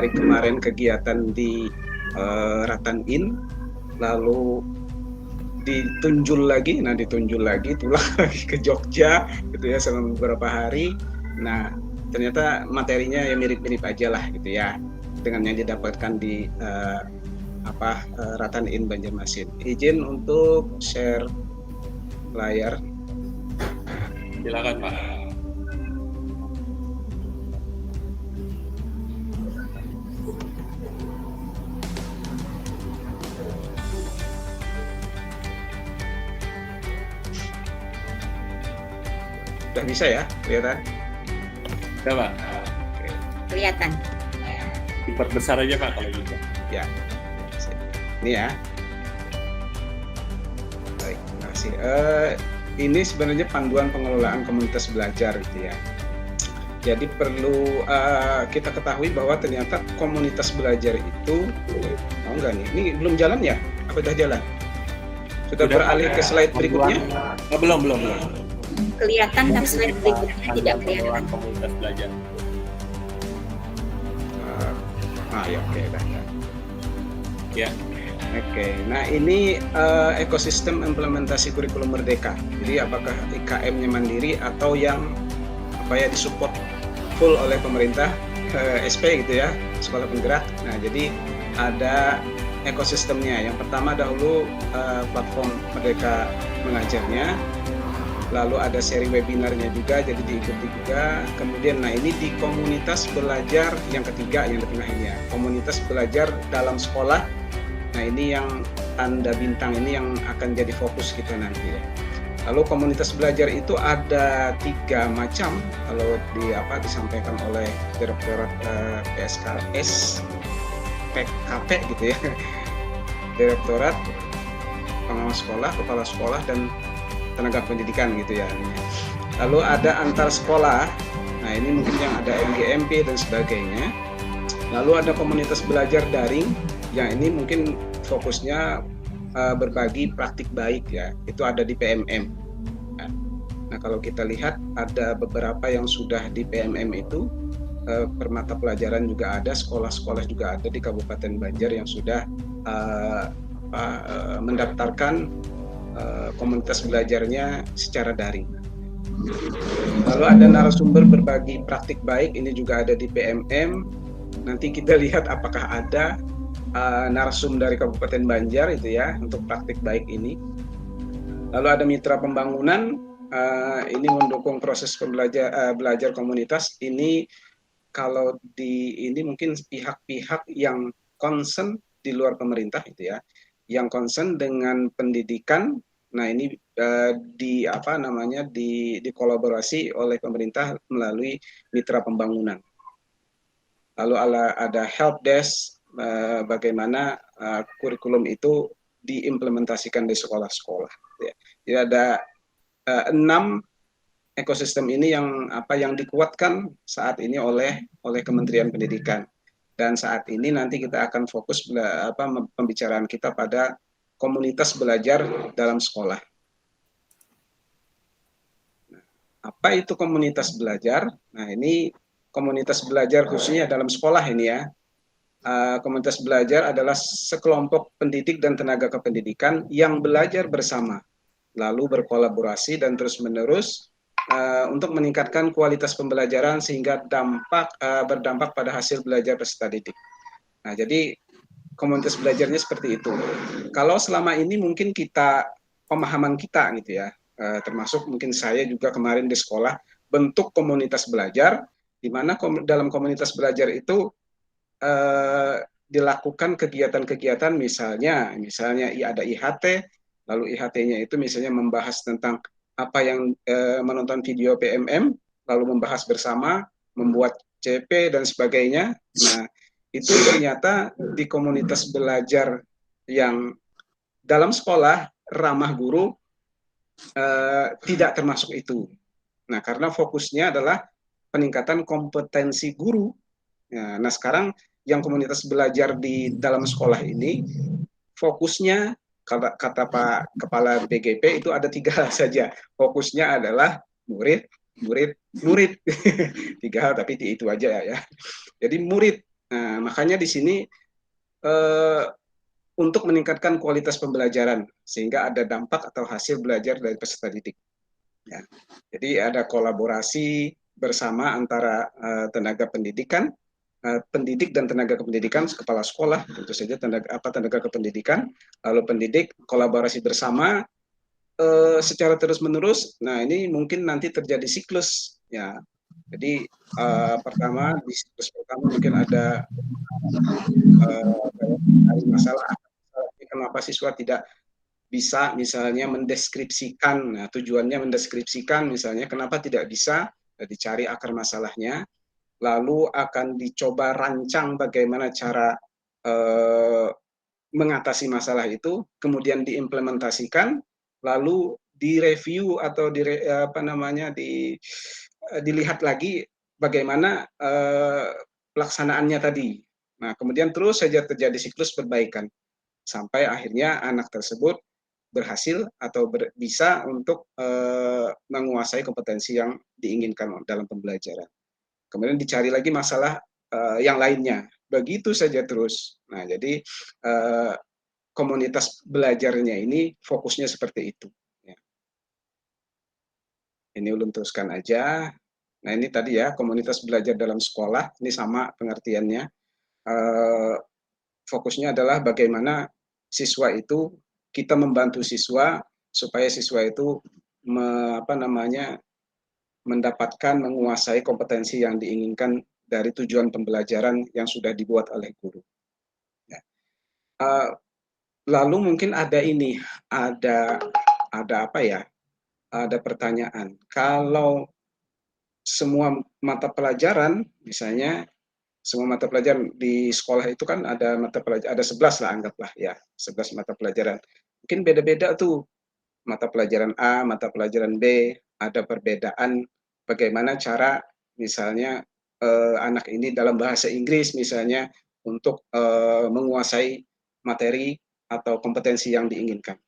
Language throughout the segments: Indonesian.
hari kemarin kegiatan di Ratan-In, lalu ditunjul lagi pulang lagi ke Jogja gitu ya selama beberapa hari. Nah ternyata materinya ya mirip-mirip aja lah gitu ya dengan yang didapatkan di Ratan-In Banjarmasin. Izin untuk share layar. Silakan Pak. Sudah bisa ya kelihatan? Ya Pak. Oke. Kelihatan. Diperbesar aja Pak kalau gitu. Ya. Ini ya. Baik, terima kasih. Ini sebenarnya panduan pengelolaan komunitas belajar gitu ya. Jadi perlu kita ketahui bahwa ternyata komunitas belajar itu, mau nggak nih? Ini belum jalan ya? Apa sudah jalan? Sudah beralih ke slide berikutnya? Belum. Kelihatan tapi slide berikutnya tidak kelihatan. Komunitas belajar. Ya oke, dah. Ya. Oke, nah ini ekosistem implementasi kurikulum merdeka. Jadi apakah IKM-nya mandiri atau yang disupport full oleh pemerintah SP gitu ya, sekolah penggerak. Nah jadi ada ekosistemnya. Yang pertama dahulu platform Merdeka Mengajarnya, lalu ada seri webinarnya juga, jadi diikuti juga. Kemudian nah ini di komunitas belajar yang ketiga yang di tengah ini ya, komunitas belajar dalam sekolah. Nah ini yang tanda bintang ini yang akan jadi fokus kita nanti ya. Lalu komunitas belajar itu ada 3 macam kalau disampaikan oleh Direktorat PSKS PKP gitu ya. Direktorat Pengawas Sekolah, Kepala Sekolah dan Tenaga Pendidikan gitu ya. Lalu ada antar sekolah. Nah, ini mungkin yang ada MGMP dan sebagainya. Lalu ada komunitas belajar daring yang ini mungkin fokusnya berbagi praktik baik ya, itu ada di PMM. Nah kalau kita lihat ada beberapa yang sudah di PMM itu per mata pelajaran juga ada, sekolah-sekolah juga ada di Kabupaten Banjar yang sudah mendaftarkan komunitas belajarnya secara daring. Lalu ada narasumber berbagi praktik baik, ini juga ada di PMM. Nanti kita lihat apakah ada narsum dari Kabupaten Banjar itu ya untuk praktik baik ini. Lalu ada mitra pembangunan, ini mendukung proses belajar komunitas. Ini kalau ini mungkin pihak-pihak yang concern di luar pemerintah itu ya, yang concern dengan pendidikan. Nah ini dikolaborasi oleh pemerintah melalui mitra pembangunan. Lalu ada help desk. Bagaimana kurikulum itu diimplementasikan di sekolah-sekolah. Ya. Jadi ada 6 ekosistem ini yang dikuatkan saat ini oleh Kementerian Pendidikan. Dan saat ini nanti kita akan fokus pembicaraan kita pada komunitas belajar dalam sekolah. Apa itu komunitas belajar? Nah ini komunitas belajar khususnya dalam sekolah ini ya. Komunitas belajar adalah sekelompok pendidik dan tenaga kependidikan yang belajar bersama, lalu berkolaborasi dan terus-menerus untuk meningkatkan kualitas pembelajaran sehingga berdampak pada hasil belajar peserta didik. Nah, jadi komunitas belajarnya seperti itu. Kalau selama ini mungkin pemahaman kita gitu ya, termasuk mungkin saya juga kemarin di sekolah bentuk komunitas belajar, di mana dalam komunitas belajar itu dilakukan kegiatan-kegiatan misalnya ada IHT, lalu IHT-nya itu misalnya membahas tentang apa yang menonton video PMM, lalu membahas bersama, membuat CP dan sebagainya. Nah, itu ternyata di komunitas belajar yang dalam sekolah ramah guru tidak termasuk itu. Nah, karena fokusnya adalah peningkatan kompetensi guru. Nah, sekarang yang komunitas belajar di dalam sekolah ini fokusnya kata Pak Kepala BGP itu ada 3 hal saja. Fokusnya adalah murid. 3 hal tapi itu aja ya. Jadi murid Nah, makanya di sini eh, untuk meningkatkan kualitas pembelajaran sehingga ada dampak atau hasil belajar dari peserta didik. Ya. Jadi ada kolaborasi bersama antara tenaga pendidikan, pendidik dan tenaga kependidikan, kepala sekolah, tentu saja tenaga kependidikan, lalu pendidik kolaborasi bersama secara terus menerus. Nah ini mungkin nanti terjadi siklus ya. Jadi pertama di siklus pertama mungkin ada dari masalah kenapa siswa tidak bisa misalnya mendeskripsikan, nah, tujuannya mendeskripsikan misalnya kenapa tidak bisa, dicari akar masalahnya, lalu akan dicoba rancang bagaimana cara eh, mengatasi masalah itu, kemudian diimplementasikan, lalu direview atau dilihat lagi bagaimana pelaksanaannya tadi. Nah, kemudian terus saja terjadi siklus perbaikan sampai akhirnya anak tersebut berhasil atau bisa untuk menguasai kompetensi yang diinginkan dalam pembelajaran. Kemudian dicari lagi masalah yang lainnya. Begitu saja terus. Nah, jadi komunitas belajarnya ini fokusnya seperti itu. Ya. Ini ulun teruskan aja. Nah, ini tadi ya komunitas belajar dalam sekolah. Ini sama pengertiannya. Eh, Fokusnya adalah bagaimana siswa itu kita membantu siswa supaya siswa itu mendapatkan menguasai kompetensi yang diinginkan dari tujuan pembelajaran yang sudah dibuat oleh guru. Ya. Lalu mungkin ada ini, ada apa ya? Ada pertanyaan. Kalau semua mata pelajaran, misalnya semua mata pelajaran di sekolah itu kan ada mata pelajaran, ada 11 lah anggaplah ya, 11 mata pelajaran. Mungkin beda-beda tuh mata pelajaran A, mata pelajaran B, ada perbedaan bagaimana cara misalnya anak ini dalam bahasa Inggris misalnya untuk menguasai materi atau kompetensi yang diinginkan.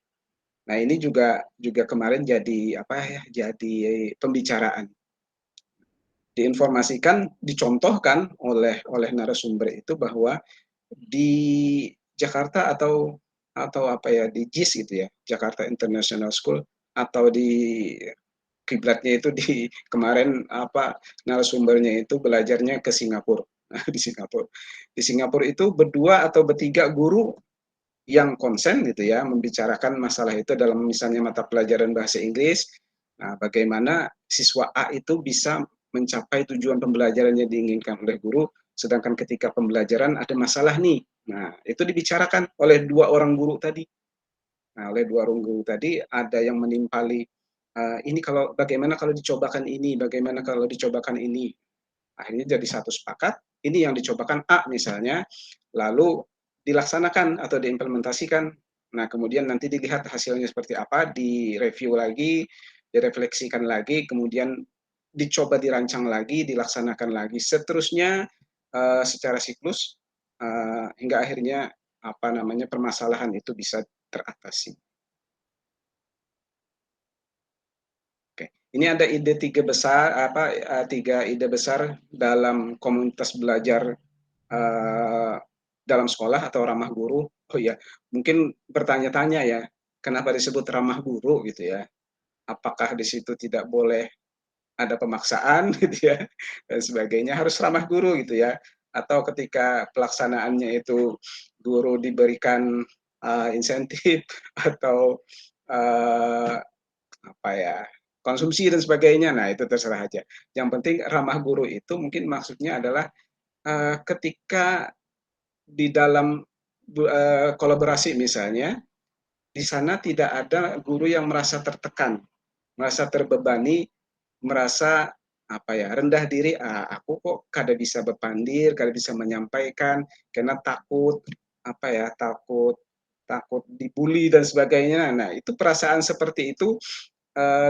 Nah, ini juga kemarin jadi apa ya? Jadi pembicaraan. Diinformasikan, dicontohkan oleh narasumber itu bahwa di Jakarta atau apa ya di JIS itu ya, Jakarta International School atau di kiblatnya itu di kemarin apa narasumbernya itu belajarnya ke Singapura. Nah, di Singapura. Di Singapura itu berdua atau bertiga guru yang konsen gitu ya membicarakan masalah itu dalam misalnya mata pelajaran bahasa Inggris. Nah, bagaimana siswa A itu bisa mencapai tujuan pembelajaran yang diinginkan oleh guru, sedangkan ketika pembelajaran ada masalah nih. Nah, itu dibicarakan oleh dua orang guru tadi. Nah, oleh dua orang guru tadi ada yang menimpali ini kalau bagaimana kalau dicobakan ini, bagaimana kalau dicobakan ini. Akhirnya jadi satu sepakat, ini yang dicobakan A misalnya, lalu dilaksanakan atau diimplementasikan. Nah, kemudian nanti dilihat hasilnya seperti apa, direview lagi, direfleksikan lagi, kemudian dicoba dirancang lagi, dilaksanakan lagi. Seterusnya secara siklus hingga akhirnya apa namanya permasalahan itu bisa teratasi. Oke, ini ada ide tiga ide besar dalam komunitas belajar dalam sekolah atau ramah guru. Oh ya, mungkin bertanya-tanya ya, kenapa disebut ramah guru gitu ya? Apakah di situ tidak boleh ada pemaksaan gitu ya dan sebagainya, harus ramah guru gitu ya? Atau ketika pelaksanaannya itu guru diberikan insentif atau uh, apa ya konsumsi dan sebagainya. Nah itu terserah aja. Yang penting ramah guru itu mungkin maksudnya adalah ketika di dalam kolaborasi misalnya, di sana tidak ada guru yang merasa tertekan, merasa terbebani, merasa apa ya rendah diri. Aku kok kada bisa berpandir, kada bisa menyampaikan karena takut apa ya takut takut dibully dan sebagainya. Nah itu perasaan seperti itu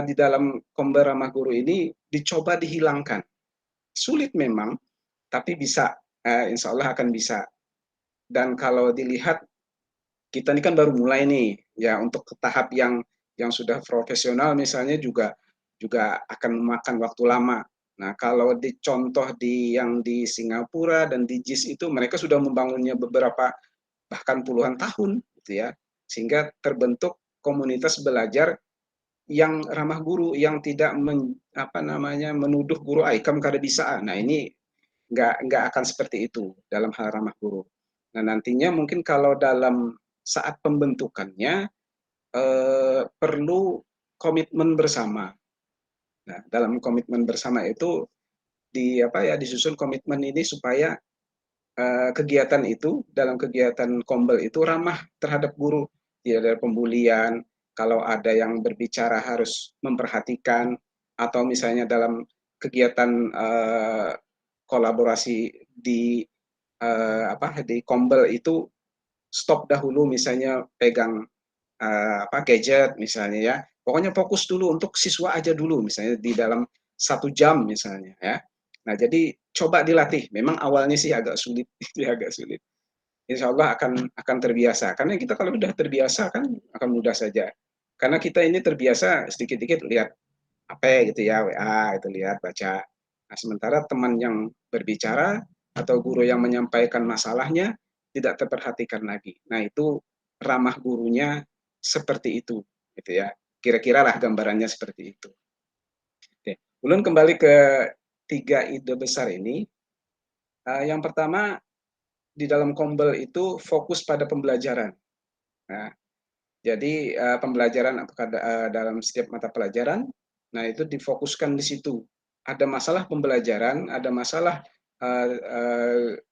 di dalam Komber Ramah Guru ini dicoba dihilangkan. Sulit memang, tapi bisa. Insya Allah akan bisa. Dan kalau dilihat kita ini kan baru mulai nih ya untuk ke tahap yang sudah profesional misalnya juga akan memakan waktu lama. Nah, kalau dicontoh yang di Singapura dan di JIS itu mereka sudah membangunnya beberapa bahkan puluhan tahun gitu ya. Sehingga terbentuk komunitas belajar yang ramah guru, yang tidak menuduh guru kamu kada bisa. Nah, ini nggak akan seperti itu dalam hal ramah guru. Nah, nantinya mungkin kalau dalam saat pembentukannya perlu komitmen bersama. Nah, dalam komitmen bersama itu disusun komitmen ini supaya kegiatan itu dalam kegiatan Kombel itu ramah terhadap guru, tidak ada pembulian, kalau ada yang berbicara harus memperhatikan, atau misalnya dalam kegiatan kolaborasi di Kombel itu stop dahulu, misalnya pegang gadget misalnya ya. Pokoknya fokus dulu untuk siswa aja dulu, misalnya di dalam 1 jam misalnya ya. Nah, jadi coba dilatih. Memang awalnya sih agak sulit, agak sulit. Insya Allah akan terbiasa. Karena kita kalau udah terbiasa kan akan mudah saja. Karena kita ini terbiasa sedikit-sedikit lihat apa gitu ya, WA itu lihat baca. Nah, sementara teman yang berbicara atau guru yang menyampaikan masalahnya tidak terperhatikan lagi. Nah, itu ramah gurunya seperti itu gitu ya. Kira-kira lah gambarannya seperti itu. Oke. Ulun kembali ke 3 ide besar ini. Yang pertama, di dalam Kombel itu fokus pada pembelajaran. Nah, jadi pembelajaran apakah dalam setiap mata pelajaran, nah itu difokuskan di situ. Ada masalah pembelajaran, ada masalah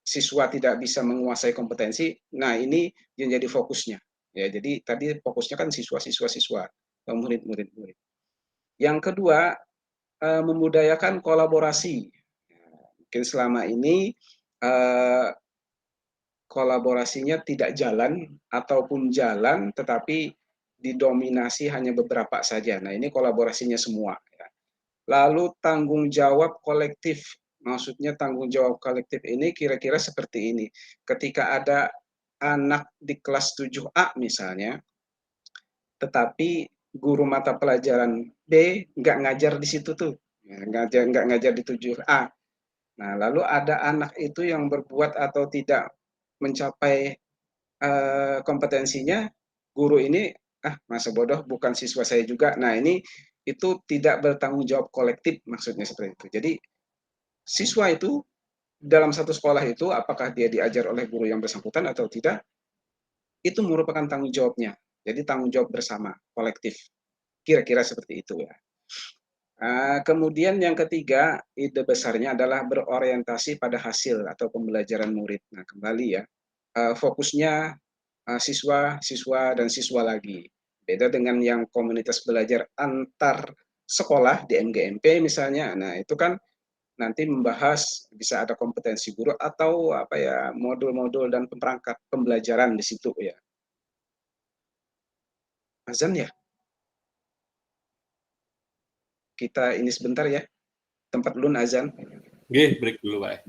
siswa tidak bisa menguasai kompetensi. Nah, ini yang jadi fokusnya. Ya, jadi tadi fokusnya kan siswa, murid. Yang kedua, memudayakan kolaborasi. Mungkin selama ini eh, kolaborasinya tidak jalan ataupun jalan tetapi didominasi hanya beberapa saja. Nah, ini kolaborasinya semua. Ya. Lalu tanggung jawab kolektif. Maksudnya tanggung jawab kolektif ini kira-kira seperti ini. Ketika ada anak di kelas 7A misalnya, tetapi guru mata pelajaran B nggak ngajar di situ tuh. Ya, nggak ngajar di 7A. Nah, lalu ada anak itu yang berbuat atau tidak mencapai kompetensinya, guru ini masa bodoh, bukan siswa saya juga. Nah, ini itu tidak bertanggung jawab kolektif, maksudnya seperti itu. Jadi siswa itu dalam satu sekolah itu apakah dia diajar oleh guru yang bersangkutan atau tidak, itu merupakan tanggung jawabnya. Jadi tanggung jawab bersama kolektif, kira-kira seperti itu ya. Kemudian yang ketiga, ide besarnya adalah berorientasi pada hasil atau pembelajaran murid. Nah, kembali ya, fokusnya siswa dan siswa lagi. Beda dengan yang komunitas belajar antar sekolah di MGMP misalnya. Nah, itu kan nanti membahas bisa ada kompetensi guru atau modul-modul dan perangkat pembelajaran di situ ya. Azan ya, kita ini sebentar ya. Tempat ulun azan. Oke, break dulu, Pak.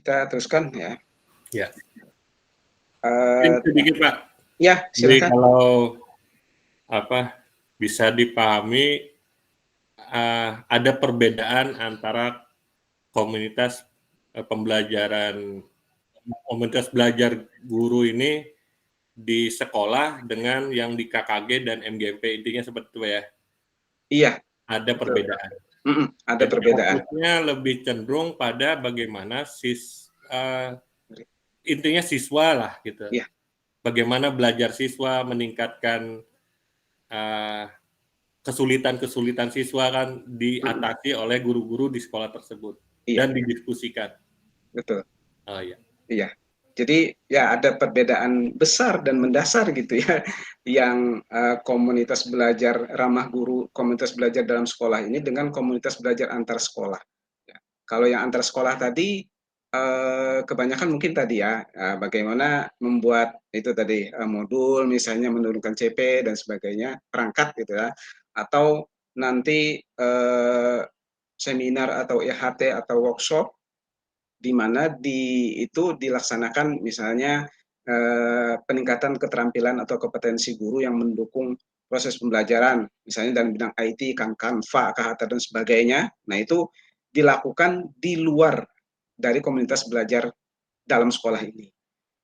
kita teruskan ya. Ya. Mungkin sedikit Pak. Ya, Jadi silakan. kalau bisa dipahami ada perbedaan antara komunitas komunitas belajar guru ini di sekolah dengan yang di KKG dan MGMP, intinya seperti itu ya. Iya. Ada betul. perbedaan. Ada jadi perbedaan. Fokusnya lebih cenderung pada bagaimana intinya siswa lah gitu. Iya. Bagaimana belajar siswa, meningkatkan kesulitan-kesulitan siswa kan diatasi oleh guru-guru di sekolah tersebut dan didiskusikan. Betul. Oh iya. Iya. Jadi ya ada perbedaan besar dan mendasar gitu ya, yang komunitas belajar ramah guru, komunitas belajar dalam sekolah ini dengan komunitas belajar antar sekolah. Ya. Kalau yang antar sekolah tadi kebanyakan mungkin tadi ya, bagaimana membuat itu tadi modul, misalnya menurunkan CP dan sebagainya, perangkat gitu ya, atau nanti seminar atau IHT atau workshop di mana itu dilaksanakan misalnya peningkatan keterampilan atau kompetensi guru yang mendukung proses pembelajaran, misalnya dalam bidang IT, Canva, KHT dan sebagainya. Nah itu dilakukan di luar dari komunitas belajar dalam sekolah ini.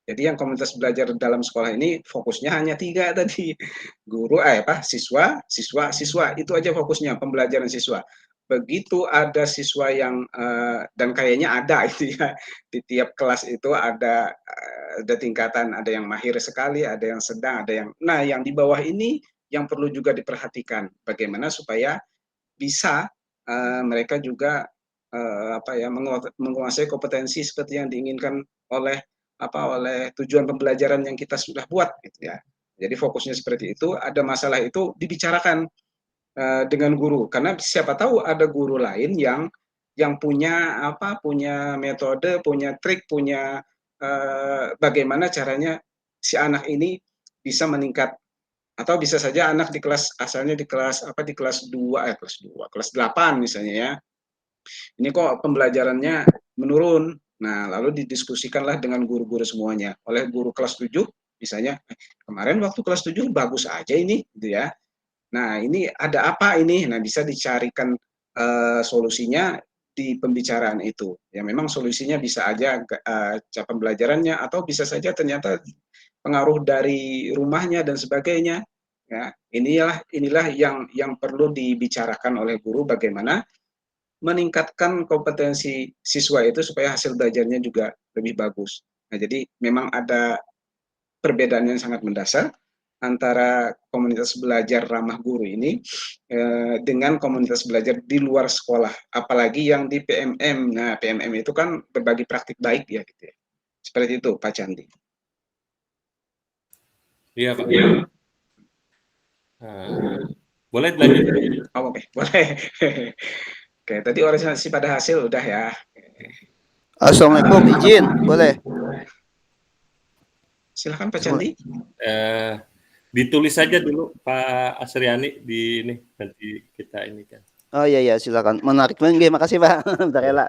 Jadi yang komunitas belajar dalam sekolah ini fokusnya hanya 3 tadi, guru, siswa, siswa, itu aja fokusnya pembelajaran siswa. Begitu ada siswa yang dan kayaknya ada itu ya, di tiap kelas itu ada tingkatan, ada yang mahir sekali, ada yang sedang, ada yang, nah yang di bawah ini yang perlu juga diperhatikan, bagaimana supaya bisa mereka juga menguasai kompetensi seperti yang diinginkan oleh tujuan pembelajaran yang kita sudah buat gitu ya. Jadi fokusnya seperti itu, ada masalah itu dibicarakan dengan guru, karena siapa tahu ada guru lain yang punya punya metode, punya trik, punya bagaimana caranya si anak ini bisa meningkat, atau bisa saja anak di kelas asalnya di kelas di kelas 2 kelas 8 misalnya ya. Ini kok pembelajarannya menurun. Nah, lalu didiskusikanlah dengan guru-guru semuanya. Oleh guru kelas 7 misalnya, kemarin waktu kelas 7 bagus aja ini gitu ya. Nah, ini ada apa ini? Nah, bisa dicarikan solusinya di pembicaraan itu. Ya memang solusinya bisa aja cara pembelajarannya, atau bisa saja ternyata pengaruh dari rumahnya dan sebagainya. Ya, inilah yang perlu dibicarakan oleh guru, bagaimana meningkatkan kompetensi siswa itu supaya hasil belajarnya juga lebih bagus. Nah, jadi memang ada perbedaan yang sangat mendasar antara komunitas belajar ramah guru ini dengan komunitas belajar di luar sekolah, apalagi yang di PMM. Nah, PMM itu kan berbagi praktik baik ya gitu ya. Seperti itu, Pak Candi. Iya, Pak. Boleh dilanjut? Oh, oke, boleh. Oke, tadi orientasi pada hasil udah ya. Assalamualaikum, izin, boleh? Silakan Pak Candi. Ditulis saja dulu Pak Asriani di ini, nanti kita ini kan. Oh iya silakan. Menarik banget, makasih Pak. Bentar ya,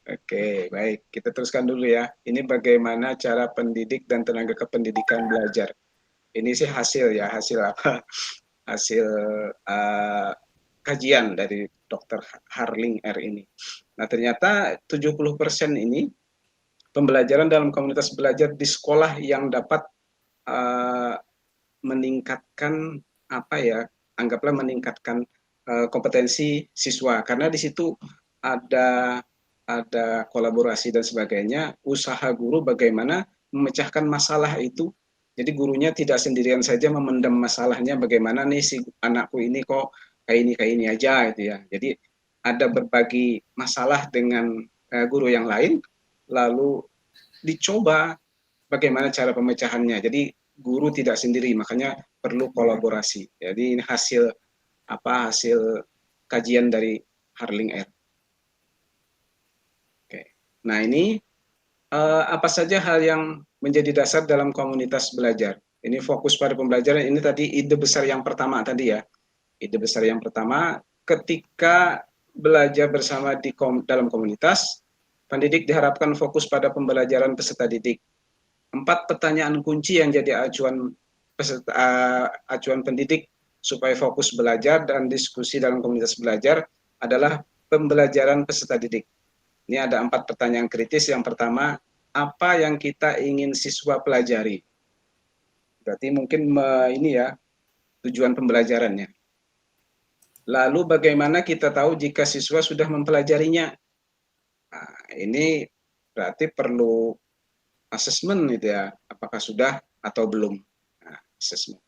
Oke, baik. Kita teruskan dulu ya. Ini bagaimana cara pendidik dan tenaga kependidikan belajar. Ini sih hasil ya, hasil apa? Hasil kajian dari Dr. Harling R ini. Nah, ternyata 70% ini pembelajaran dalam komunitas belajar di sekolah yang dapat meningkatkan anggaplah meningkatkan kompetensi siswa, karena di situ ada kolaborasi dan sebagainya, usaha guru bagaimana memecahkan masalah itu. Jadi gurunya tidak sendirian saja memendam masalahnya, bagaimana nih si anakku ini kok kayak ini aja gitu ya. Jadi ada berbagi masalah dengan guru yang lain, lalu dicoba bagaimana cara pemecahannya. Jadi guru tidak sendiri, makanya perlu kolaborasi. Jadi ini hasil kajian dari Harling R. Oke. Nah, ini apa saja hal yang menjadi dasar dalam komunitas belajar. Ini fokus pada pembelajaran. Ini tadi ide besar yang pertama tadi ya. Ide besar yang pertama, ketika belajar bersama dalam komunitas, pendidik diharapkan fokus pada pembelajaran peserta didik. 4 pertanyaan kunci yang jadi acuan pendidik supaya fokus belajar dan diskusi dalam komunitas belajar adalah pembelajaran peserta didik. Ini ada 4 pertanyaan kritis. Yang pertama, apa yang kita ingin siswa pelajari? Berarti mungkin ini ya, tujuan pembelajarannya. Lalu bagaimana kita tahu jika siswa sudah mempelajarinya? Nah, ini berarti perlu asesmen gitu ya, apakah sudah atau belum. Nah, asesmen.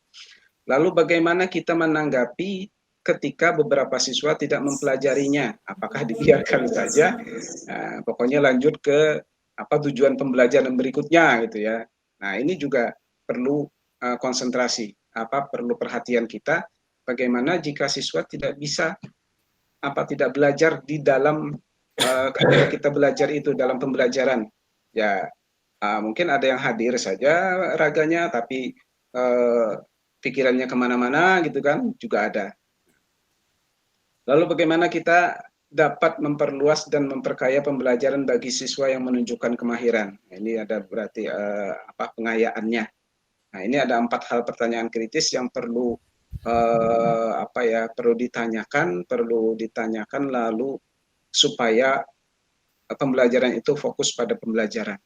Lalu bagaimana kita menanggapi ketika beberapa siswa tidak mempelajarinya? Apakah dibiarkan saja? Nah, pokoknya lanjut ke tujuan pembelajaran berikutnya gitu ya. Nah, ini juga perlu konsentrasi, perlu perhatian kita. Bagaimana jika siswa tidak bisa tidak belajar di dalam ketika kita belajar itu dalam pembelajaran, ya mungkin ada yang hadir saja raganya, tapi pikirannya kemana-mana gitu kan, juga ada. Lalu bagaimana kita dapat memperluas dan memperkaya pembelajaran bagi siswa yang menunjukkan kemahiran. Ini ada berarti pengayaannya. Nah, ini ada 4 hal pertanyaan kritis yang perlu perlu ditanyakan lalu supaya pembelajaran itu fokus pada pembelajaran.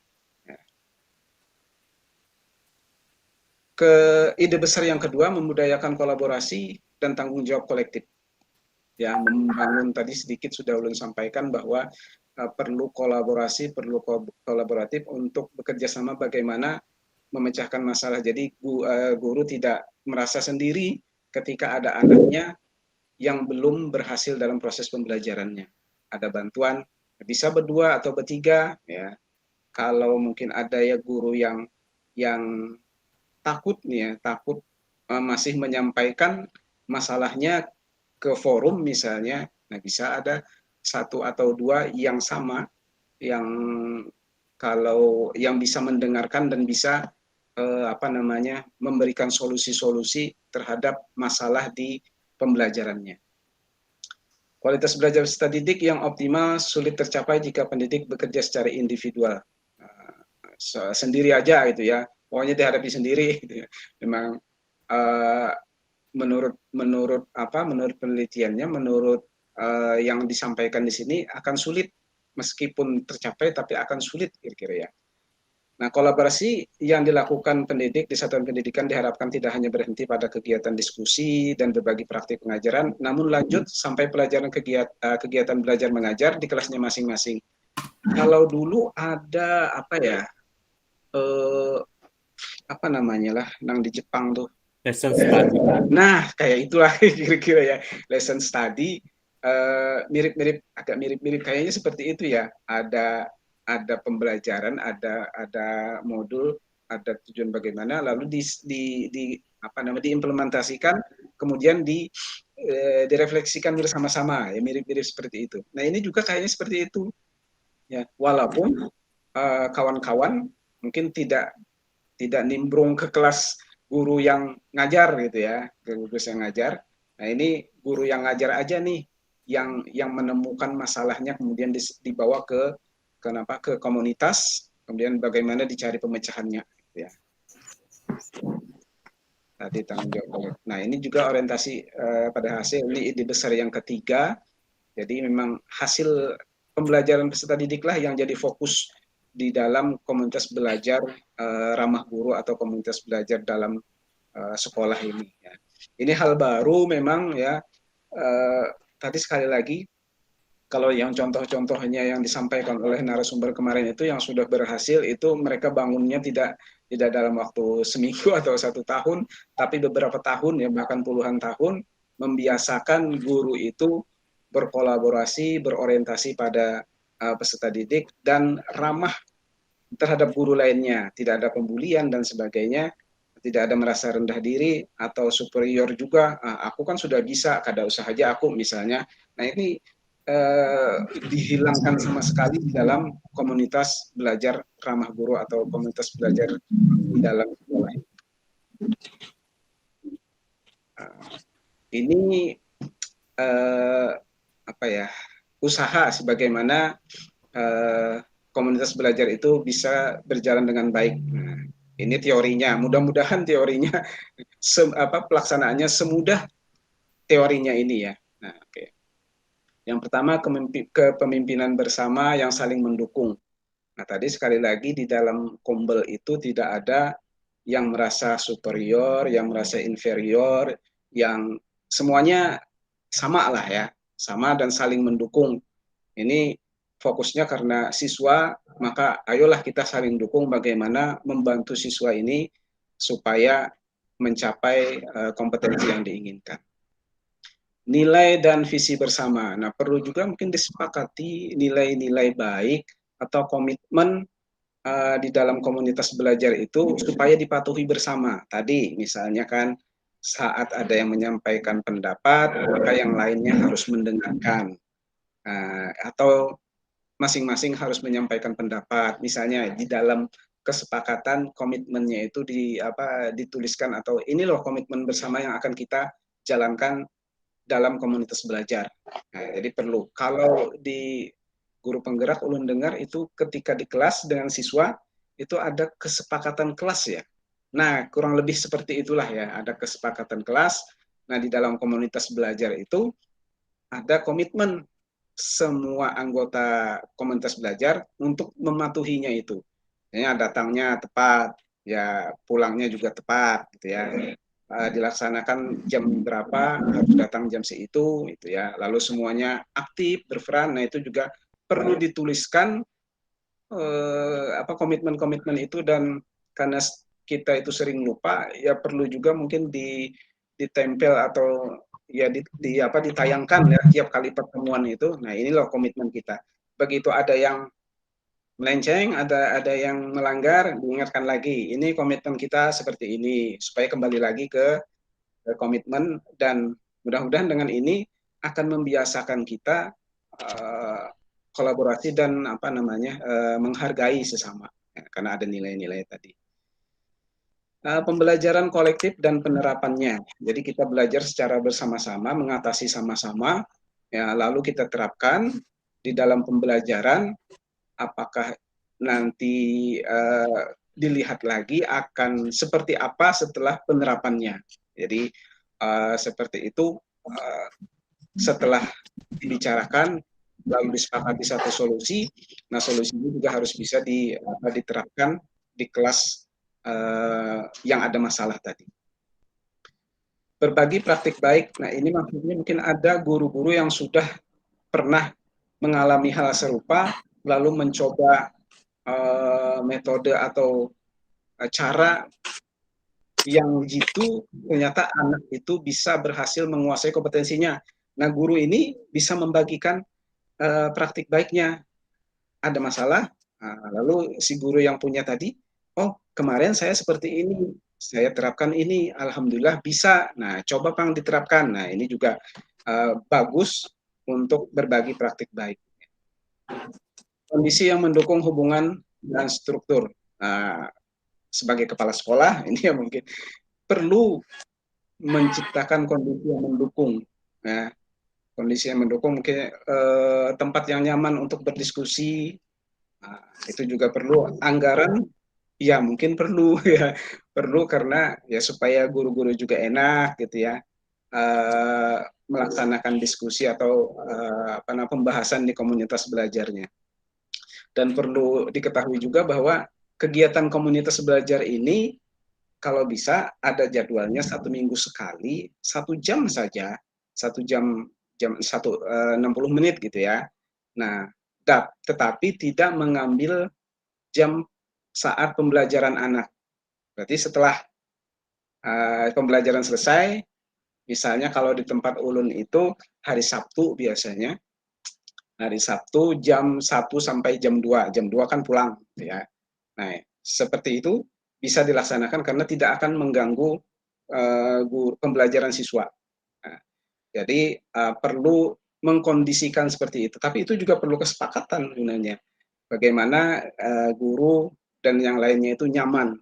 Ke ide besar yang kedua, memudayakan kolaborasi dan tanggung jawab kolektif. Ya, membangun tadi sedikit sudah ulun sampaikan bahwa perlu kolaborasi, perlu kolaboratif untuk bekerja sama bagaimana memecahkan masalah. Jadi guru tidak merasa sendiri ketika ada anaknya yang belum berhasil dalam proses pembelajarannya. Ada bantuan, bisa berdua atau bertiga ya. Kalau mungkin ada ya guru yang takut masih menyampaikan masalahnya ke forum misalnya, nah bisa ada 1 atau 2 yang sama, yang kalau yang bisa mendengarkan dan bisa memberikan solusi-solusi terhadap masalah di pembelajarannya. Kualitas belajar peserta didik yang optimal sulit tercapai jika pendidik bekerja secara individual, sendiri aja gitu ya, pokoknya dihadapi sendiri gitu ya. Memang menurut penelitiannya, menurut yang disampaikan di sini akan sulit, meskipun tercapai tapi akan sulit kira-kira ya. Nah, kolaborasi yang dilakukan pendidik di satuan pendidikan diharapkan tidak hanya berhenti pada kegiatan diskusi dan berbagi praktik pengajaran, namun lanjut sampai pelajaran kegiatan belajar mengajar di kelasnya masing-masing. Kalau dulu ada nang di Jepang tuh, lesson study. Nah, kayak itulah kira-kira ya, lesson study, agak mirip-mirip kayaknya seperti itu ya. Ada pembelajaran, ada modul, ada tujuan bagaimana, lalu diimplementasikan, kemudian direfleksikan bersama-sama, ya mirip-mirip seperti itu. Nah, ini juga kayaknya seperti itu. Ya, walaupun kawan-kawan mungkin tidak nimbrung ke kelas guru yang ngajar gitu ya, guru yang ngajar. Nah, ini guru yang ngajar aja nih yang menemukan masalahnya, kemudian dibawa ke komunitas, kemudian bagaimana dicari pemecahannya gitu ya. Tadi tanggung jawab. Nah, ini juga orientasi pada hasil, ini ide besar yang ketiga. Jadi memang hasil pembelajaran peserta didiklah yang jadi fokus di dalam komunitas belajar ramah guru atau komunitas belajar dalam sekolah ini ya. Ini hal baru memang ya. Tadi sekali lagi, kalau yang contoh-contohnya yang disampaikan oleh narasumber kemarin itu yang sudah berhasil, itu mereka bangunnya tidak dalam waktu seminggu atau 1 tahun, tapi beberapa tahun ya, bahkan puluhan tahun, membiasakan guru itu berkolaborasi, berorientasi pada peserta didik dan ramah terhadap guru lainnya, tidak ada pembulian dan sebagainya, tidak ada merasa rendah diri atau superior juga. Aku kan sudah bisa, kada usah aja aku misalnya. Nah, ini dihilangkan sama sekali di dalam komunitas belajar ramah guru atau komunitas belajar di dalam sekolah. Ini usaha sebagaimana komunitas belajar itu bisa berjalan dengan baik. Nah, ini teorinya. Mudah-mudahan teorinya pelaksanaannya semudah teorinya ini ya. Nah, oke. Yang pertama kepemimpinan bersama yang saling mendukung. Nah, tadi sekali lagi di dalam kombel itu tidak ada yang merasa superior, yang merasa inferior, yang semuanya sama lah ya, sama dan saling mendukung. Ini fokusnya karena siswa, maka ayolah kita saling dukung bagaimana membantu siswa ini supaya mencapai kompetensi yang diinginkan. Nilai dan visi bersama. Nah, perlu juga mungkin disepakati nilai-nilai baik atau komitmen di dalam komunitas belajar itu supaya dipatuhi bersama. Tadi misalnya kan saat ada yang menyampaikan pendapat, maka yang lainnya harus mendengarkan. Atau masing-masing harus menyampaikan pendapat. Misalnya di dalam kesepakatan komitmennya itu dituliskan atau ini loh komitmen bersama yang akan kita jalankan dalam komunitas belajar. Nah, jadi perlu. Kalau di guru penggerak ulun dengar itu ketika di kelas dengan siswa itu ada kesepakatan kelas ya. Nah, kurang lebih seperti itulah ya, ada kesepakatan kelas. Nah, di dalam komunitas belajar itu ada komitmen semua anggota komunitas belajar untuk mematuhinya itu. Ya, datangnya tepat, ya pulangnya juga tepat gitu ya. Dilaksanakan jam berapa, harus datang jam seitu gitu ya. Lalu semuanya aktif berperan. Nah, itu juga perlu dituliskan komitmen-komitmen itu, dan karena kita itu sering lupa ya perlu juga mungkin ditempel atau ya ditayangkan ya tiap kali pertemuan itu. Nah, ini loh komitmen kita. Begitu ada yang melenceng, ada yang melanggar, diingatkan lagi. Ini komitmen kita seperti ini supaya kembali lagi ke komitmen, dan mudah-mudahan dengan ini akan membiasakan kita kolaborasi dan menghargai sesama ya, karena ada nilai-nilai tadi. Pembelajaran kolektif dan penerapannya. Jadi kita belajar secara bersama-sama, mengatasi sama-sama, ya, lalu kita terapkan di dalam pembelajaran. Apakah nanti dilihat lagi akan seperti apa setelah penerapannya. Jadi seperti itu setelah dibicarakan lalu disepakati satu solusi. Nah, solusi ini juga harus bisa diterapkan di kelas yang ada masalah tadi. Berbagi praktik baik. Nah, ini maksudnya mungkin ada guru-guru yang sudah pernah mengalami hal serupa lalu mencoba metode atau cara yang jitu, ternyata anak itu bisa berhasil menguasai kompetensinya. Nah, guru ini bisa membagikan praktik baiknya. Ada masalah, lalu si guru yang punya tadi, oh kemarin saya seperti ini, saya terapkan ini, alhamdulillah bisa. Nah, coba Bang diterapkan. Nah, ini juga bagus untuk berbagi praktik baik. Kondisi yang mendukung hubungan dan struktur. Sebagai kepala sekolah, ini ya mungkin perlu menciptakan kondisi yang mendukung. Nah, kondisi yang mendukung mungkin tempat yang nyaman untuk berdiskusi. Nah, itu juga perlu. Anggaran, ya mungkin perlu ya, perlu karena ya supaya guru-guru juga enak gitu ya. Melaksanakan diskusi atau pembahasan di komunitas belajarnya. Dan perlu diketahui juga bahwa kegiatan komunitas belajar ini kalau bisa ada jadwalnya 1 minggu sekali, 1 jam saja, 1 jam 60 menit gitu ya. Nah, tetapi tidak mengambil jam saat pembelajaran anak. Berarti setelah pembelajaran selesai, misalnya kalau di tempat ulun itu hari Sabtu biasanya, hari Sabtu jam 1 sampai jam 2. Jam 2 kan pulang gitu ya. Nah, seperti itu bisa dilaksanakan karena tidak akan mengganggu pembelajaran siswa. Nah, jadi perlu mengkondisikan seperti itu. Tapi itu juga perlu kesepakatan sebenarnya. Bagaimana guru dan yang lainnya itu nyaman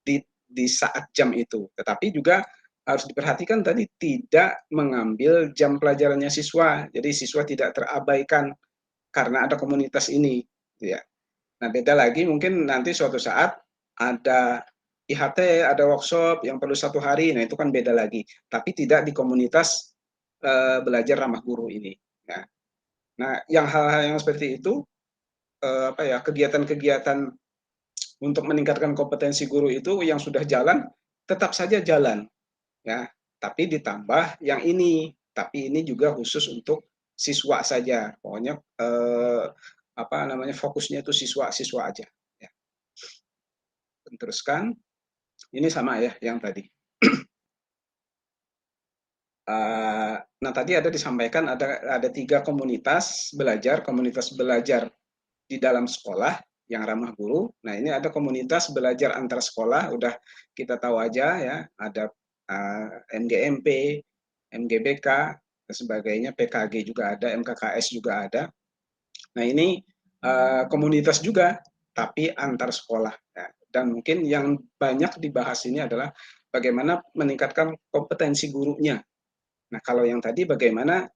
di saat jam itu. Tetapi juga harus diperhatikan tadi tidak mengambil jam pelajarannya siswa. Jadi siswa tidak terabaikan karena ada komunitas ini. Ya. Nah, beda lagi mungkin nanti suatu saat ada IHT, ada workshop yang perlu 1 hari, nah itu kan beda lagi. Tapi tidak di komunitas belajar ramah guru ini. Nah, yang hal-hal yang seperti itu, kegiatan-kegiatan untuk meningkatkan kompetensi guru itu yang sudah jalan tetap saja jalan, ya. Tapi ditambah yang ini, tapi ini juga khusus untuk siswa saja. Pokoknya fokusnya itu siswa-siswa aja. Ya. Teruskan, ini sama ya yang tadi. Nah tadi ada disampaikan ada 3 komunitas belajar di dalam sekolah yang ramah guru. Nah ini ada komunitas belajar antar sekolah, udah kita tahu aja ya, ada MGMP, MGBK dan sebagainya, PKG juga ada, MKKS juga ada. Nah ini komunitas juga, tapi antar sekolah. Ya. Dan mungkin yang banyak dibahas ini adalah bagaimana meningkatkan kompetensi gurunya. Nah kalau yang tadi bagaimana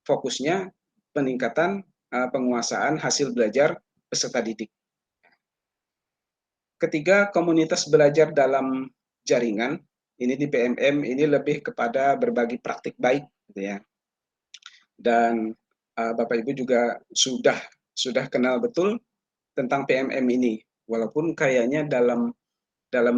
fokusnya peningkatan penguasaan hasil belajar peserta didik. Ketiga, komunitas belajar dalam jaringan, ini di PMM, ini lebih kepada berbagi praktik baik, gitu ya. Dan Bapak Ibu juga sudah kenal betul tentang PMM ini, walaupun kayaknya dalam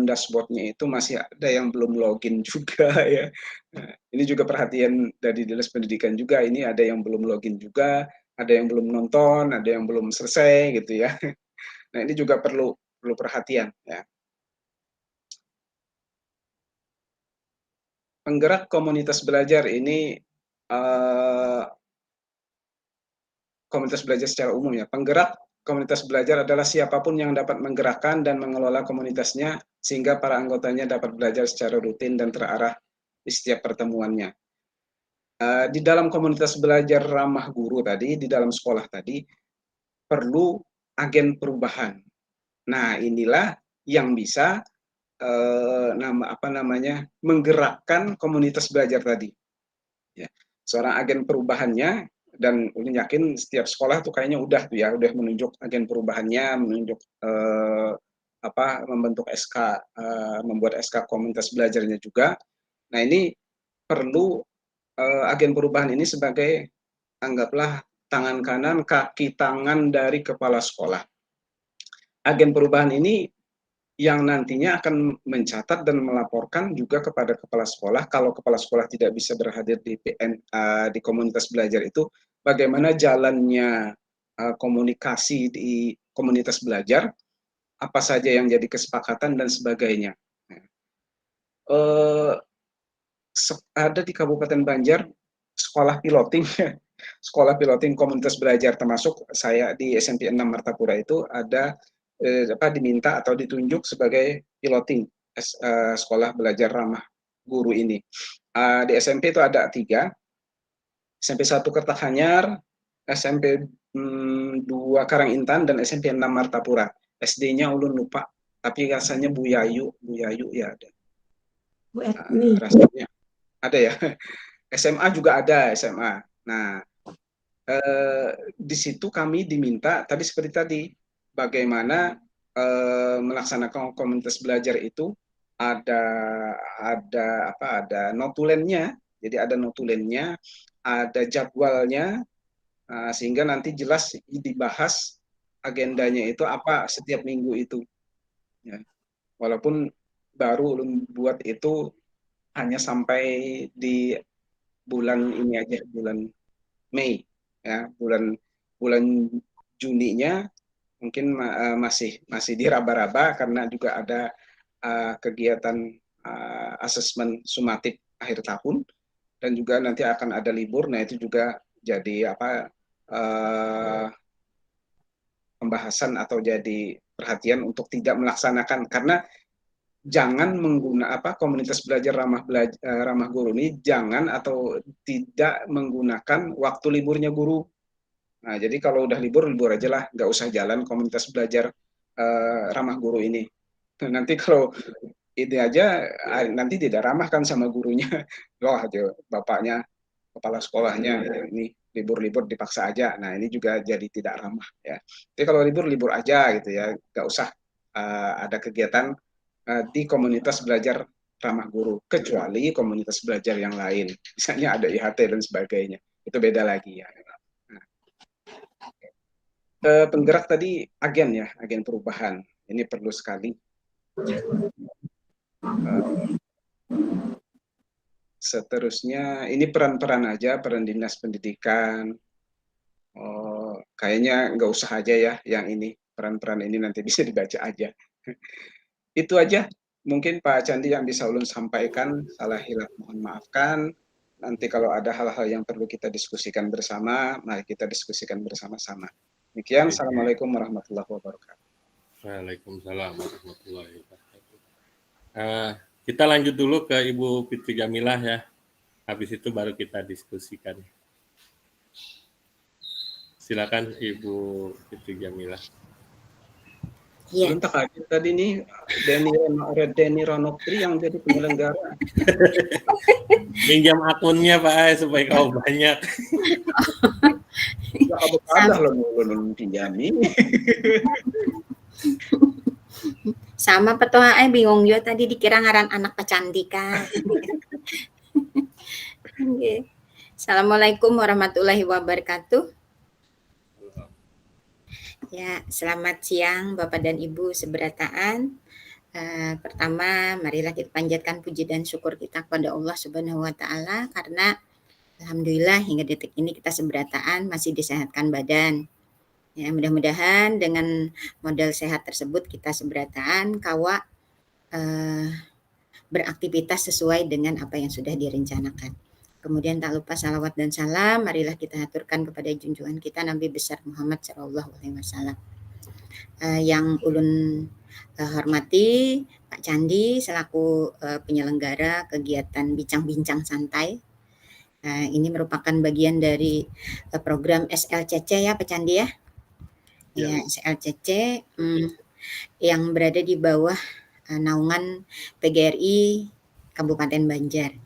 dashboardnya itu masih ada yang belum login juga ya. Nah, ini juga perhatian dari Dinas Pendidikan juga, ini ada yang belum login juga, ada yang belum nonton, ada yang belum selesai gitu ya. Nah ini juga perlu perhatian ya. Penggerak komunitas belajar ini komunitas belajar secara umum ya. Penggerak komunitas belajar adalah siapapun yang dapat menggerakkan dan mengelola komunitasnya sehingga para anggotanya dapat belajar secara rutin dan terarah di setiap pertemuannya. Di dalam komunitas belajar ramah guru tadi, di dalam sekolah tadi, perlu agen perubahan. Nah, inilah yang bisa menggerakkan komunitas belajar tadi. Ya. Seorang agen perubahannya, dan Ulin yakin setiap sekolah tuh kayaknya udah menunjuk agen perubahannya, menunjuk membentuk SK, membuat SK komunitas belajarnya juga. Nah ini perlu agen perubahan ini sebagai, anggaplah, tangan kanan, kaki tangan dari kepala sekolah. Agen perubahan ini yang nantinya akan mencatat dan melaporkan juga kepada kepala sekolah. Kalau kepala sekolah tidak bisa berhadir di komunitas belajar itu, bagaimana jalannya komunikasi di komunitas belajar, apa saja yang jadi kesepakatan dan sebagainya. Ada di Kabupaten Banjar sekolah piloting, sekolah piloting komunitas belajar, termasuk saya di SMP 6 Martapura itu ada diminta atau ditunjuk sebagai piloting sekolah belajar ramah guru ini. Di SMP itu ada 3, SMP 1 Kertahanyar, SMP 2 Karangintan, dan SMP 6 Martapura. SD-nya ulun lupa, tapi rasanya Bu Yayu ya ada. Bu Etni. Rasanya ada ya. SMA juga ada, SMA. Nah, di situ kami diminta tadi seperti tadi, bagaimana melaksanakan komunitas belajar itu ada notulennya. Jadi ada notulennya, ada jadwalnya, sehingga nanti jelas dibahas agendanya itu apa setiap minggu itu. Ya. Walaupun baru buat itu hanya sampai di bulan ini aja, bulan Mei ya, bulan Juninya mungkin masih diraba-raba karena juga ada kegiatan asesmen sumatif akhir tahun, dan juga nanti akan ada libur. Nah itu juga jadi pembahasan atau jadi perhatian untuk tidak melaksanakan, karena jangan menggunakan komunitas belajar ramah guru ini jangan atau tidak menggunakan waktu liburnya guru. Nah, jadi kalau udah libur aja lah, nggak usah jalan komunitas belajar ramah guru ini. Nanti kalau ini aja nanti tidak ramah kan sama gurunya. Loh, bapaknya kepala sekolahnya gitu. Ini libur-libur dipaksa aja. Nah, ini juga jadi tidak ramah ya. Jadi kalau libur aja gitu ya, nggak usah ada kegiatan di komunitas belajar ramah guru, kecuali komunitas belajar yang lain, misalnya ada IHT dan sebagainya, itu beda lagi ya. Nah, penggerak tadi agen ya, agen perubahan, ini perlu sekali. Seterusnya ini peran-peran aja, peran dinas pendidikan. Kayaknya nggak usah aja ya yang ini, peran-peran ini nanti bisa dibaca aja. Itu aja mungkin Pak Candi yang bisa ulun sampaikan, salah hilaf mohon maafkan. Nanti kalau ada hal-hal yang perlu kita diskusikan bersama, mari kita diskusikan bersama-sama. Demikian, Assalamualaikum warahmatullahi wabarakatuh. Waalaikumsalam warahmatullahi wabarakatuh. Kita lanjut dulu ke Ibu Fitri Jamilah ya. Habis itu baru kita diskusikan. Silakan Ibu Fitri Jamilah. Iya. Entah kaget tadi nih Denny Ranopri yang jadi penyelenggara. Pinjam akunnya Pak Ay supaya kau banyak. Ya kamu kalah loh nulun pinjami. Sama petua ay bingung juga tadi dikira ngaran anak kecantikan. Assalamualaikum warahmatullahi wabarakatuh. Ya, selamat siang Bapak dan Ibu seberataan. Pertama, marilah kita panjatkan puji dan syukur kita kepada Allah Subhanahu wa taala karena alhamdulillah hingga detik ini kita seberataan masih disehatkan badan. Ya, mudah-mudahan dengan modal sehat tersebut kita seberataan kawa beraktivitas sesuai dengan apa yang sudah direncanakan. Kemudian tak lupa salawat dan salam, marilah kita aturkan kepada junjungan kita Nabi besar Muhammad SAW. Yang ulun hormati Pak Candi selaku penyelenggara kegiatan bincang-bincang santai. Ini merupakan bagian dari program SLCC ya Pak Candi ya. Ya, SLCC yang berada di bawah naungan PGRI Kabupaten Banjar.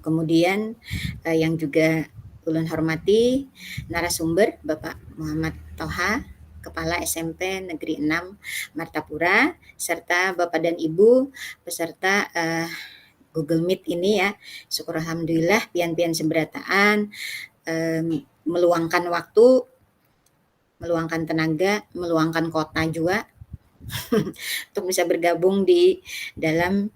Kemudian yang juga ulun hormati narasumber Bapak Muhammad Toha, Kepala SMP Negeri 6 Martapura, serta Bapak dan Ibu peserta Google Meet ini ya. Syukur alhamdulillah pian-pian seberataan meluangkan waktu, meluangkan tenaga, meluangkan kota juga untuk bisa bergabung di dalam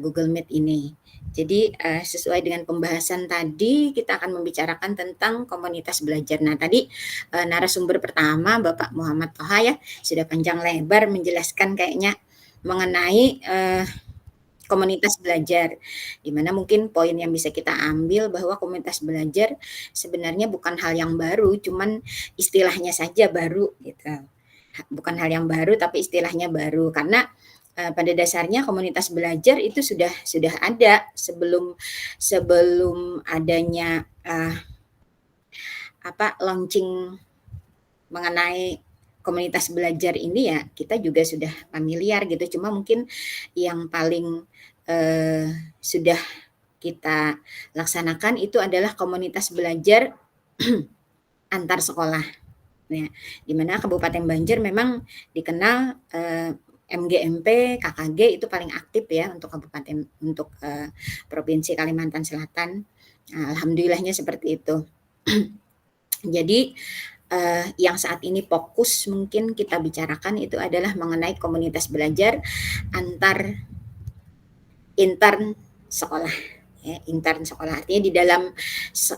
Google Meet ini. Jadi sesuai dengan pembahasan tadi kita akan membicarakan tentang komunitas belajar. Nah tadi narasumber pertama Bapak Muhammad Toha ya sudah panjang lebar menjelaskan kayaknya mengenai komunitas belajar, di mana mungkin poin yang bisa kita ambil bahwa komunitas belajar sebenarnya bukan hal yang baru, cuman istilahnya saja baru gitu. Bukan hal yang baru tapi istilahnya baru karena pada dasarnya komunitas belajar itu sudah ada sebelum adanya launching mengenai komunitas belajar ini ya kita juga sudah familiar gitu, cuma mungkin yang paling sudah kita laksanakan itu adalah komunitas belajar antar sekolah. Nah, di mana Kabupaten Banjar memang dikenal MGMP, KKG itu paling aktif ya untuk kabupaten, untuk Provinsi Kalimantan Selatan. Alhamdulillahnya seperti itu. Jadi yang saat ini fokus mungkin kita bicarakan itu adalah mengenai komunitas belajar antar intern sekolah. Ya, intern sekolah artinya di dalam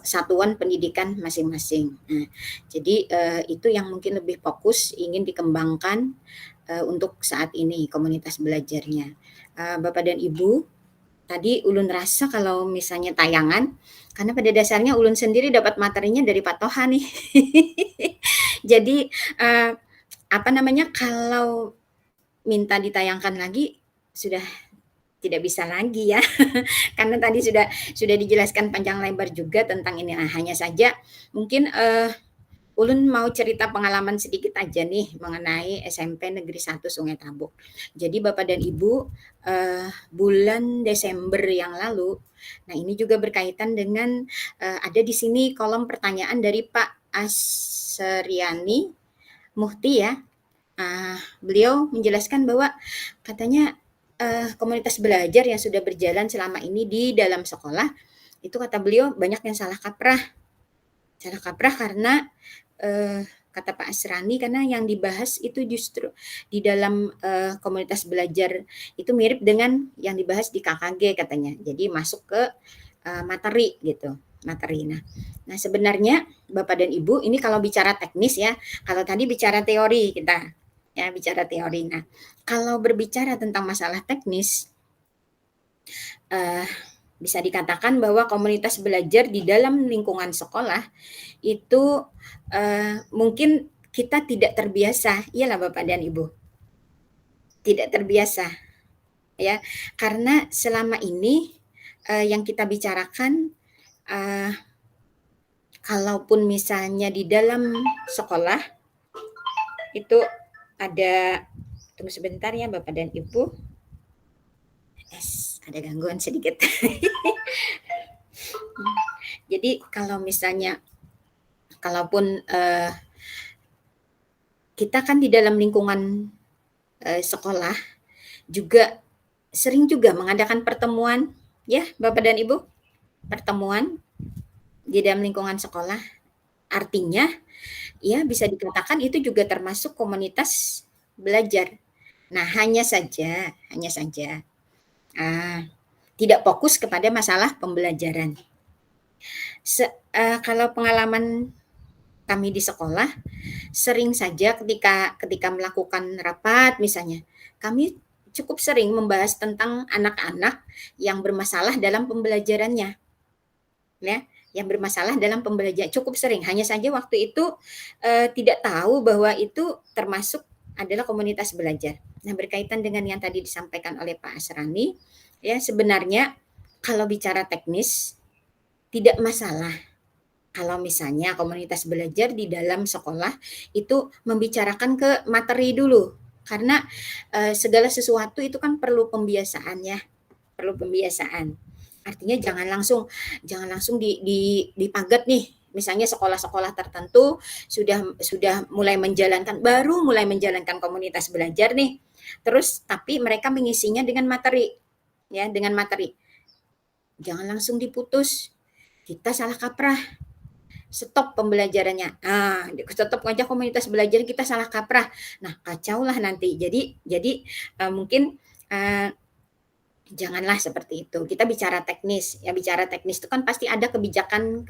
satuan pendidikan masing-masing. Nah, jadi itu yang mungkin lebih fokus ingin dikembangkan untuk saat ini komunitas belajarnya. Bapak dan Ibu, tadi ulun rasa kalau misalnya tayangan, karena pada dasarnya ulun sendiri dapat materinya dari Pak Toha nih. Jadi kalau minta ditayangkan lagi sudah tidak bisa lagi ya. Karena tadi sudah dijelaskan panjang lebar juga tentang ini. Nah, hanya saja mungkin Ulun mau cerita pengalaman sedikit aja nih mengenai SMP Negeri 1 Sungai Tabuk. Jadi Bapak dan Ibu, bulan Desember yang lalu, nah ini juga berkaitan dengan ada di sini kolom pertanyaan dari Pak Asriani Muhti ya. Beliau menjelaskan bahwa katanya komunitas belajar yang sudah berjalan selama ini di dalam sekolah, itu kata beliau banyak yang salah kaprah. Salah kaprah karena kata Pak Asrani karena yang dibahas itu justru di dalam komunitas belajar itu mirip dengan yang dibahas di KKG katanya. Jadi masuk ke materi gitu, materi. Nah sebenarnya Bapak dan Ibu ini kalau bicara teknis ya, kalau tadi bicara teori kita ya bicara teori. Nah kalau berbicara tentang masalah teknis bisa dikatakan bahwa komunitas belajar di dalam lingkungan sekolah itu mungkin kita tidak terbiasa, iyalah Bapak dan Ibu, tidak terbiasa ya, karena selama ini yang kita bicarakan kalaupun misalnya di dalam sekolah itu ada, tunggu sebentar ya Bapak dan Ibu, ada gangguan sedikit. Jadi kalau misalnya kalaupun kita kan di dalam lingkungan sekolah juga sering juga mengadakan pertemuan ya Bapak dan Ibu, pertemuan di dalam lingkungan sekolah. Artinya ya bisa dikatakan itu juga termasuk komunitas belajar. Nah hanya saja tidak fokus kepada masalah pembelajaran. Kalau pengalaman kami di sekolah, sering saja ketika melakukan rapat misalnya, kami cukup sering membahas tentang anak-anak yang bermasalah dalam pembelajarannya. Ya, yang bermasalah dalam pembelajaran cukup sering. Hanya saja waktu itu tidak tahu bahwa itu termasuk adalah komunitas belajar. Nah, berkaitan dengan yang tadi disampaikan oleh Pak Asrani, ya sebenarnya kalau bicara teknis tidak masalah kalau misalnya komunitas belajar di dalam sekolah itu membicarakan ke materi dulu, karena segala sesuatu itu kan perlu pembiasaan ya, perlu pembiasaan. Artinya jangan langsung dipagat nih. Misalnya sekolah-sekolah tertentu sudah mulai menjalankan komunitas belajar nih. Terus tapi mereka mengisinya dengan materi. Ya, dengan materi. Jangan langsung diputus. Kita salah kaprah. Stop pembelajarannya. Stop aja komunitas belajar kita salah kaprah. Nah, kacaulah nanti. Jadi mungkin janganlah seperti itu. Kita bicara teknis. Ya bicara teknis itu kan pasti ada kebijakan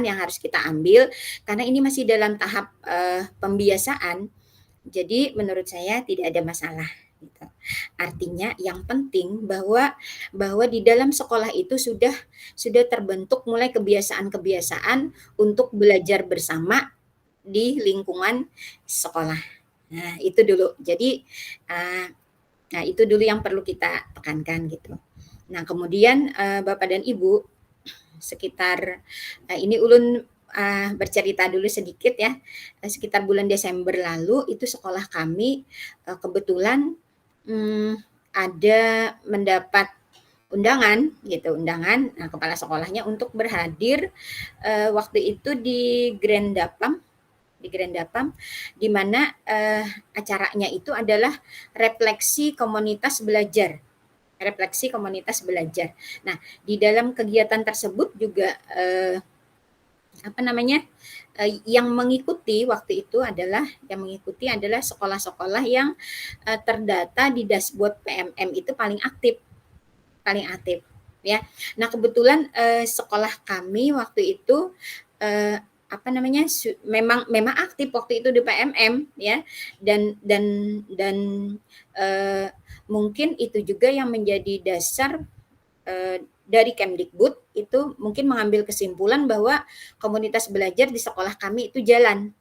yang harus kita ambil karena ini masih dalam tahap pembiasaan. Jadi menurut saya tidak ada masalah gitu. Artinya yang penting bahwa di dalam sekolah itu sudah terbentuk mulai kebiasaan-kebiasaan untuk belajar bersama di lingkungan sekolah. Nah, itu dulu. Jadi nah, itu dulu yang perlu kita tekankan gitu. Nah, kemudian Bapak dan Ibu, sekitar ini ulun bercerita dulu sedikit ya. Sekitar bulan Desember lalu itu sekolah kami kebetulan ada mendapat undangan kepala sekolahnya untuk berhadir waktu itu di Grand Dapam, di mana acaranya itu adalah refleksi komunitas belajar. Nah, di dalam kegiatan tersebut juga yang mengikuti waktu itu adalah sekolah-sekolah yang terdata di dashboard PMM itu paling aktif ya. Nah, kebetulan sekolah kami waktu itu memang aktif waktu itu di PMM ya, dan mungkin itu juga yang menjadi dasar dari Kemdikbud itu mungkin mengambil kesimpulan bahwa komunitas belajar di sekolah kami itu jalan.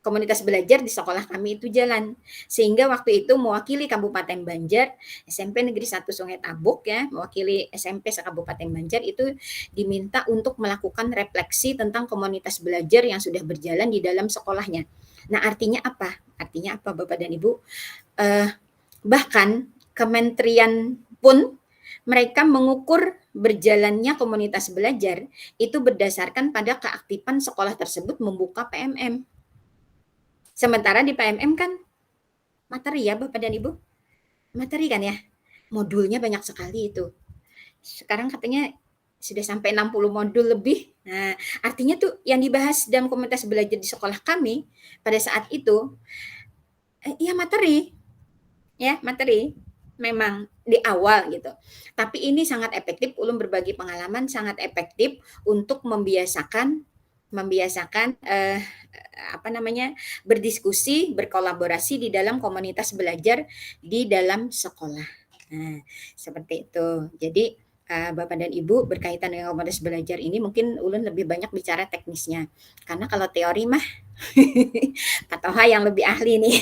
komunitas belajar di sekolah kami itu jalan. Sehingga waktu itu mewakili Kabupaten Banjar, SMP Negeri 1 Sungai Tabuk ya, mewakili SMP se-Kabupaten Banjar itu diminta untuk melakukan refleksi tentang komunitas belajar yang sudah berjalan di dalam sekolahnya. Nah, artinya apa? Artinya apa Bapak dan Ibu? Bahkan kementerian pun mereka mengukur berjalannya komunitas belajar itu berdasarkan pada keaktifan sekolah tersebut membuka PMM. Sementara di PMM kan materi ya Bapak dan Ibu, materi kan ya, modulnya banyak sekali itu. Sekarang katanya sudah sampai 60 modul lebih. Nah, artinya tuh yang dibahas dalam komunitas belajar di sekolah kami pada saat itu, ya materi, memang di awal gitu. Tapi ini sangat efektif, ulun berbagi pengalaman sangat efektif untuk membiasakan berdiskusi, berkolaborasi di dalam komunitas belajar di dalam sekolah. Nah, seperti itu. Jadi Bapak dan Ibu berkaitan dengan komunitas belajar ini mungkin ulun lebih banyak bicara teknisnya. Karena kalau teori mah Pak Toha yang lebih ahli nih.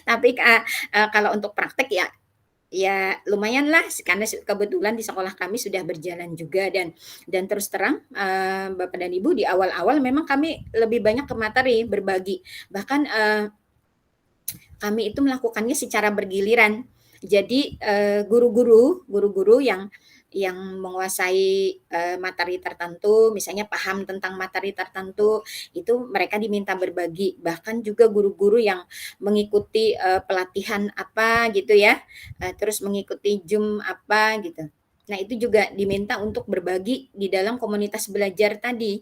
Tapi kalau untuk praktek ya lumayan lah karena kebetulan di sekolah kami sudah berjalan juga dan terus terang Bapak dan Ibu di awal-awal memang kami lebih banyak ke materi berbagi, bahkan kami itu melakukannya secara bergiliran. Jadi guru-guru yang menguasai materi tertentu, misalnya paham tentang materi tertentu, itu mereka diminta berbagi. Bahkan juga guru-guru yang mengikuti pelatihan apa gitu ya, terus mengikuti Zoom apa gitu. Nah, itu juga diminta untuk berbagi di dalam komunitas belajar tadi.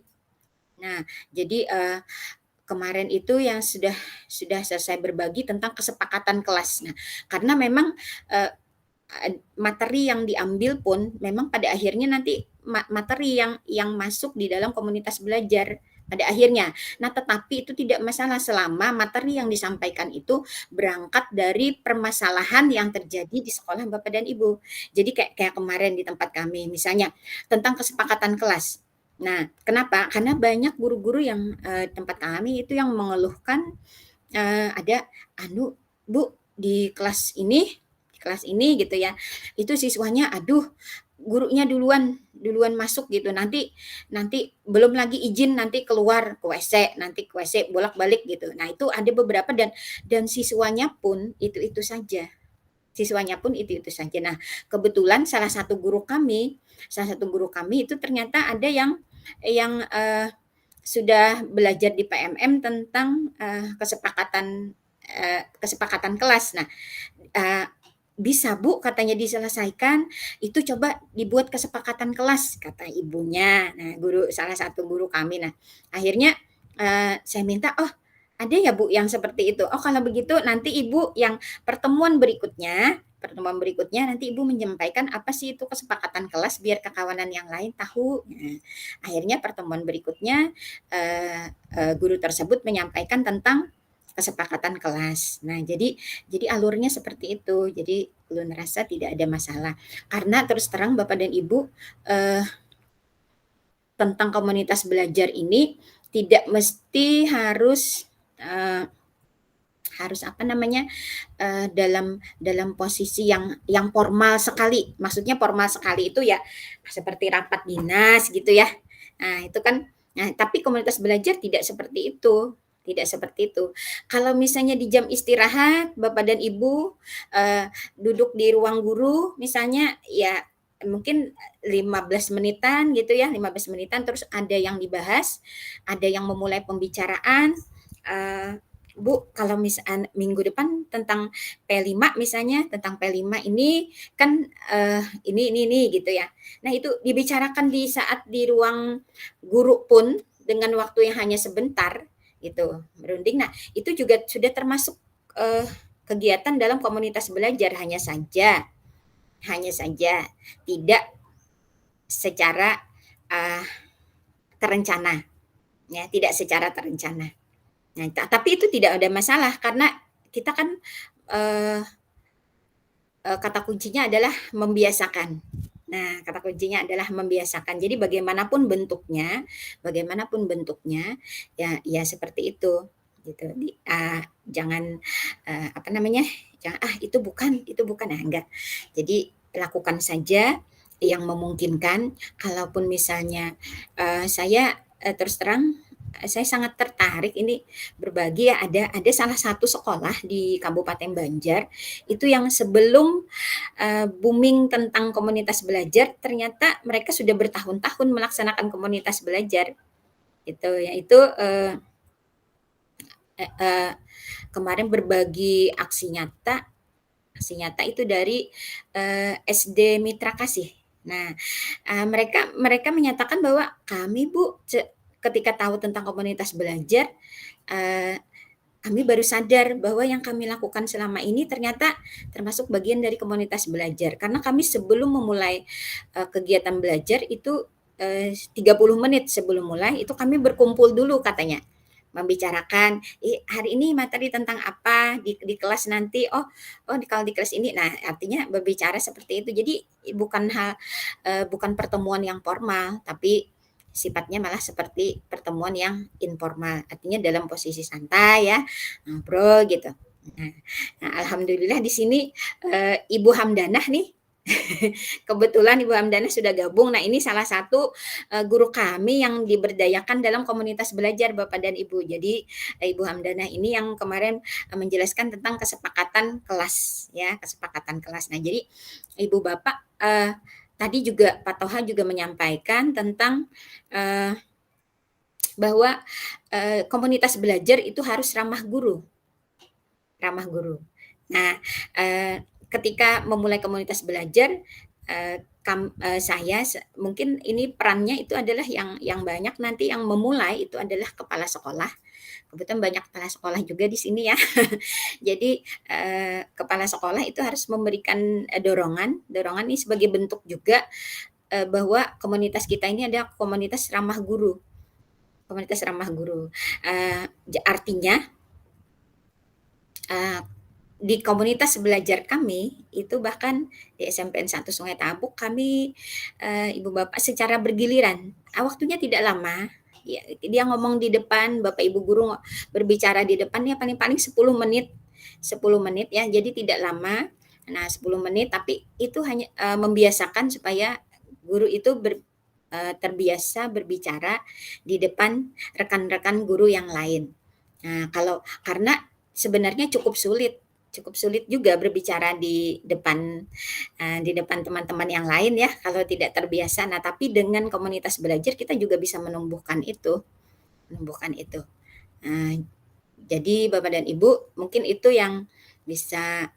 Nah, jadi kemarin itu yang sudah selesai berbagi tentang kesepakatan kelas. Nah, karena memang materi yang diambil pun memang pada akhirnya nanti materi yang masuk di dalam komunitas belajar pada akhirnya. Nah, tetapi itu tidak masalah selama materi yang disampaikan itu berangkat dari permasalahan yang terjadi di sekolah Bapak dan Ibu. Jadi kayak kemarin di tempat kami misalnya tentang kesepakatan kelas. Nah, kenapa? Karena banyak guru-guru yang tempat kami itu yang mengeluhkan ada Bu di kelas ini gitu ya, itu siswanya gurunya duluan masuk gitu, nanti belum lagi izin nanti keluar ke WC bolak-balik gitu. Nah, itu ada beberapa dan siswanya pun itu saja. Nah, kebetulan salah satu guru kami itu ternyata ada yang sudah belajar di PMM tentang kesepakatan kelas. Nah, bisa Bu katanya diselesaikan, itu coba dibuat kesepakatan kelas kata ibunya. Nah, salah satu guru kami. Nah, akhirnya saya minta, ada ya Bu yang seperti itu. Kalau begitu nanti Ibu yang pertemuan berikutnya nanti Ibu menyampaikan apa sih itu kesepakatan kelas biar kawanan yang lain tahu. Nah, akhirnya pertemuan berikutnya guru tersebut menyampaikan tentang kesepakatan kelas. Nah, jadi alurnya seperti itu. Jadi ulun rasa tidak ada masalah. Karena terus terang Bapak dan Ibu tentang komunitas belajar ini tidak mesti harus dalam posisi yang formal sekali. Maksudnya formal sekali itu ya seperti rapat dinas gitu ya. Nah, itu kan. Nah, tapi komunitas belajar tidak seperti itu. Kalau misalnya di jam istirahat Bapak dan Ibu duduk di ruang guru misalnya ya mungkin 15 menitan gitu ya, 15 menitan terus ada yang dibahas, ada yang memulai pembicaraan. Bu, kalau misalnya minggu depan tentang P5 misalnya, tentang P5 ini kan ini gitu ya. Nah, itu dibicarakan di saat di ruang guru pun dengan waktu yang hanya sebentar gitu, berunding. Nah, itu juga sudah termasuk kegiatan dalam komunitas belajar, hanya saja tidak secara terencana, ya, tidak secara terencana. Nah, tapi itu tidak ada masalah karena kita kan kata kuncinya adalah membiasakan. Nah, kata kuncinya adalah membiasakan. Jadi bagaimanapun bentuknya, ya seperti itu, gitu. Jangan, apa namanya, jangan, itu bukan, nah enggak. Jadi lakukan saja yang memungkinkan. Kalaupun misalnya, saya, terus terang, saya sangat tertarik ini berbagi ya, ada salah satu sekolah di Kabupaten Banjar, itu yang sebelum booming tentang komunitas belajar, ternyata mereka sudah bertahun-tahun melaksanakan komunitas belajar, gitu. Yaitu kemarin berbagi aksi nyata itu dari SD Mitra Kasih. Nah, mereka menyatakan bahwa kami Bu, ketika tahu tentang komunitas belajar, kami baru sadar bahwa yang kami lakukan selama ini ternyata termasuk bagian dari komunitas belajar. Karena kami sebelum memulai kegiatan belajar itu 30 menit sebelum mulai itu kami berkumpul dulu katanya. Membicarakan, hari ini materi tentang apa di kelas nanti. Kalau di kelas ini. Nah, artinya berbicara seperti itu. Jadi bukan pertemuan yang formal, tapi sifatnya malah seperti pertemuan yang informal, artinya dalam posisi santai ya, ngobrol gitu. Nah, alhamdulillah di sini Ibu Hamdanah nih, kebetulan Ibu Hamdanah sudah gabung. Nah, ini salah satu guru kami yang diberdayakan dalam komunitas belajar Bapak dan Ibu. Jadi Ibu Hamdanah ini yang kemarin menjelaskan tentang kesepakatan kelas ya, kesepakatan kelas. Nah, jadi Ibu Bapak tadi juga Pak Toha juga menyampaikan tentang bahwa komunitas belajar itu harus ramah guru. Nah, ketika memulai komunitas belajar, saya mungkin ini perannya itu adalah yang banyak nanti yang memulai itu adalah kepala sekolah. Kebetulan banyak kepala sekolah juga di sini ya. Jadi kepala sekolah itu harus memberikan dorongan ini sebagai bentuk juga bahwa komunitas kita ini ada komunitas ramah guru. Artinya di komunitas belajar kami itu bahkan di SMPN 1 Sungai Tabuk kami Ibu Bapak secara bergiliran. Waktunya tidak lama. Ya, dia ngomong di depan, Bapak Ibu guru berbicara di depan ya paling-paling 10 menit ya, jadi tidak lama. Nah, 10 menit tapi itu hanya membiasakan supaya guru itu terbiasa berbicara di depan rekan-rekan guru yang lain. Nah, karena sebenarnya cukup sulit juga berbicara di depan teman-teman yang lain ya kalau tidak terbiasa. Nah, tapi dengan komunitas belajar kita juga bisa menumbuhkan itu. Jadi Bapak dan Ibu mungkin itu yang bisa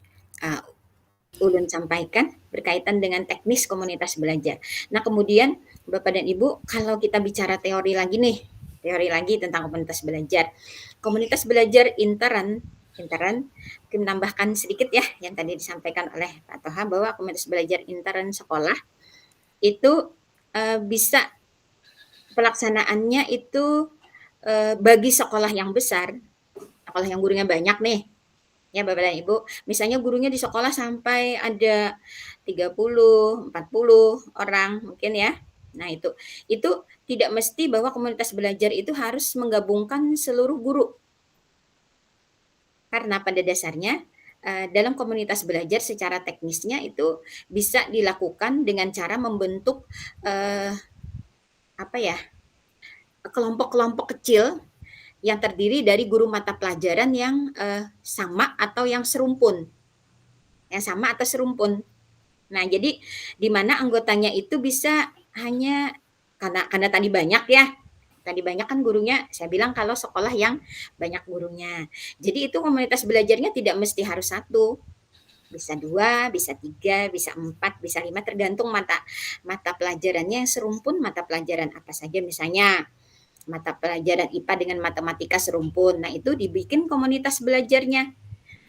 Ulun sampaikan berkaitan dengan teknis komunitas belajar. Nah, kemudian Bapak dan Ibu kalau kita bicara teori lagi tentang komunitas belajar. Komunitas belajar intern mungkin menambahkan sedikit ya yang tadi disampaikan oleh Pak Toha bahwa komunitas belajar intern sekolah itu bisa pelaksanaannya itu bagi sekolah yang besar, sekolah yang gurunya banyak nih ya Bapak dan Ibu, misalnya gurunya di sekolah sampai ada 30, 40 orang mungkin ya. Nah, itu tidak mesti bahwa komunitas belajar itu harus menggabungkan seluruh guru. Karena pada dasarnya dalam komunitas belajar secara teknisnya itu bisa dilakukan dengan cara membentuk kelompok-kelompok kecil yang terdiri dari guru mata pelajaran yang sama atau yang serumpun. Nah, jadi di mana anggotanya itu bisa hanya karena tadi banyak ya. Tadi banyak kan gurunya, saya bilang kalau sekolah yang banyak gurunya. Jadi itu komunitas belajarnya tidak mesti harus 1. Bisa 2, bisa 3, bisa 4, bisa 5 tergantung mata pelajarannya yang serumpun mata pelajaran apa saja misalnya. Mata pelajaran IPA dengan matematika serumpun. Nah, itu dibikin komunitas belajarnya.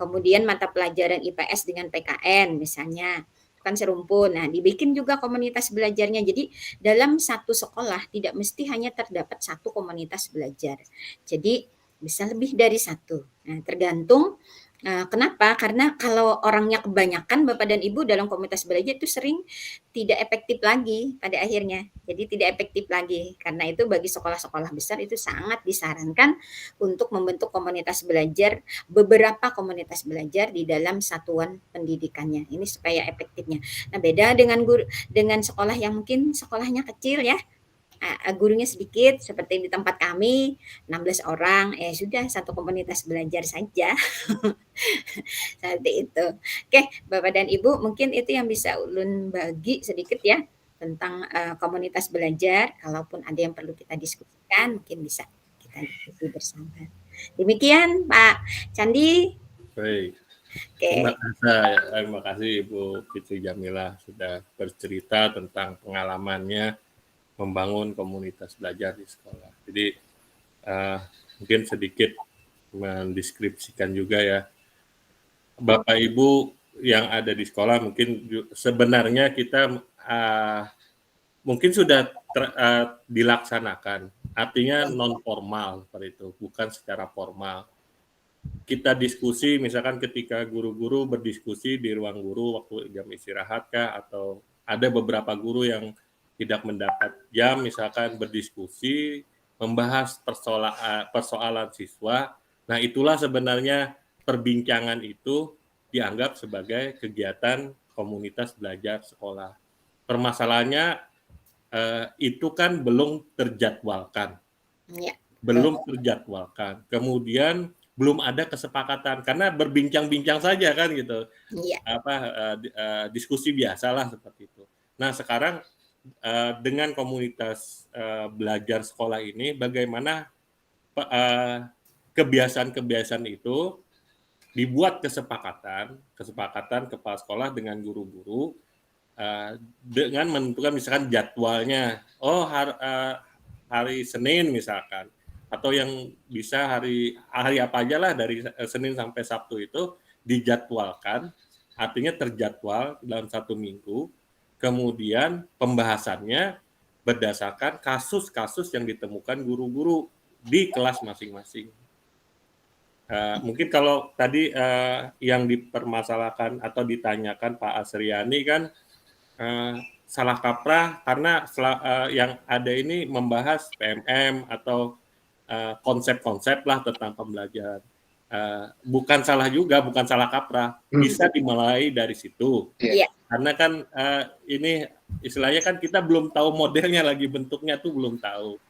Kemudian mata pelajaran IPS dengan PKN misalnya kan serumpun. Nah, dibikin juga komunitas belajarnya. Jadi dalam satu sekolah tidak mesti hanya terdapat satu komunitas belajar. Jadi bisa lebih dari 1. Nah, tergantung Kenapa? Karena kalau orangnya kebanyakan Bapak dan Ibu dalam komunitas belajar itu sering tidak efektif lagi pada akhirnya. Jadi tidak efektif lagi. Karena itu bagi sekolah-sekolah besar itu sangat disarankan untuk membentuk komunitas belajar, beberapa komunitas belajar di dalam satuan pendidikannya. Ini supaya efektifnya. Nah, beda dengan sekolah yang mungkin sekolahnya kecil ya. Gurunya sedikit seperti di tempat kami 16 orang, sudah satu komunitas belajar saja. Seperti itu. Oke, Bapak dan Ibu, mungkin itu yang bisa ulun bagi sedikit ya tentang komunitas belajar. Kalaupun ada yang perlu kita diskusikan, mungkin bisa kita diskusi bersama. Demikian Pak Candi. Baik. Oke. Terima kasih Ibu Fitri Jamilah sudah bercerita tentang pengalamannya membangun komunitas belajar di sekolah. Jadi mungkin sedikit mendeskripsikan juga ya, Bapak Ibu yang ada di sekolah mungkin sebenarnya kita mungkin sudah dilaksanakan, artinya non formal seperti itu, bukan secara formal. Kita diskusi misalkan ketika guru-guru berdiskusi di ruang guru waktu jam istirahat kah, atau ada beberapa guru yang tidak mendapat jam misalkan berdiskusi membahas persoalan siswa. Nah, itulah sebenarnya perbincangan itu dianggap sebagai kegiatan komunitas belajar sekolah. Permasalahannya itu kan belum terjadwalkan. Ya. Belum terjadwalkan. Kemudian belum ada kesepakatan karena berbincang-bincang saja kan gitu. Iya. Diskusi biasalah seperti itu. Nah, sekarang dengan komunitas belajar sekolah ini, bagaimana kebiasaan-kebiasaan itu dibuat kesepakatan kepala sekolah dengan guru-guru dengan menentukan misalkan jadwalnya. Oh, hari Senin misalkan, atau yang bisa hari apa aja lah dari Senin sampai Sabtu itu dijadwalkan, artinya terjadwal dalam 1 minggu. Kemudian pembahasannya berdasarkan kasus-kasus yang ditemukan guru-guru di kelas masing-masing. Mungkin kalau tadi yang dipermasalahkan atau ditanyakan Pak Asriani kan salah kaprah karena yang ada ini membahas PMM atau konsep-konsep lah tentang pembelajaran. Bukan salah juga, bukan salah kaprah. Bisa dimulai dari situ. Iya. Karena kan ini istilahnya kan kita belum tahu modelnya lagi, bentuknya tuh belum tahu.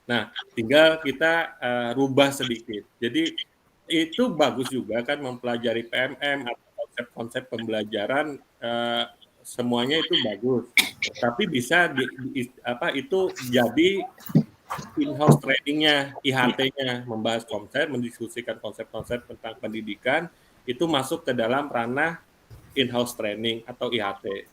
Nah, tinggal kita rubah sedikit. Jadi itu bagus juga kan mempelajari PMM atau konsep-konsep pembelajaran, semuanya itu bagus. Tapi bisa itu jadi in-house training-nya, IHT-nya, membahas konsep, mendiskusikan konsep-konsep tentang pendidikan, itu masuk ke dalam ranah in-house training atau IHT.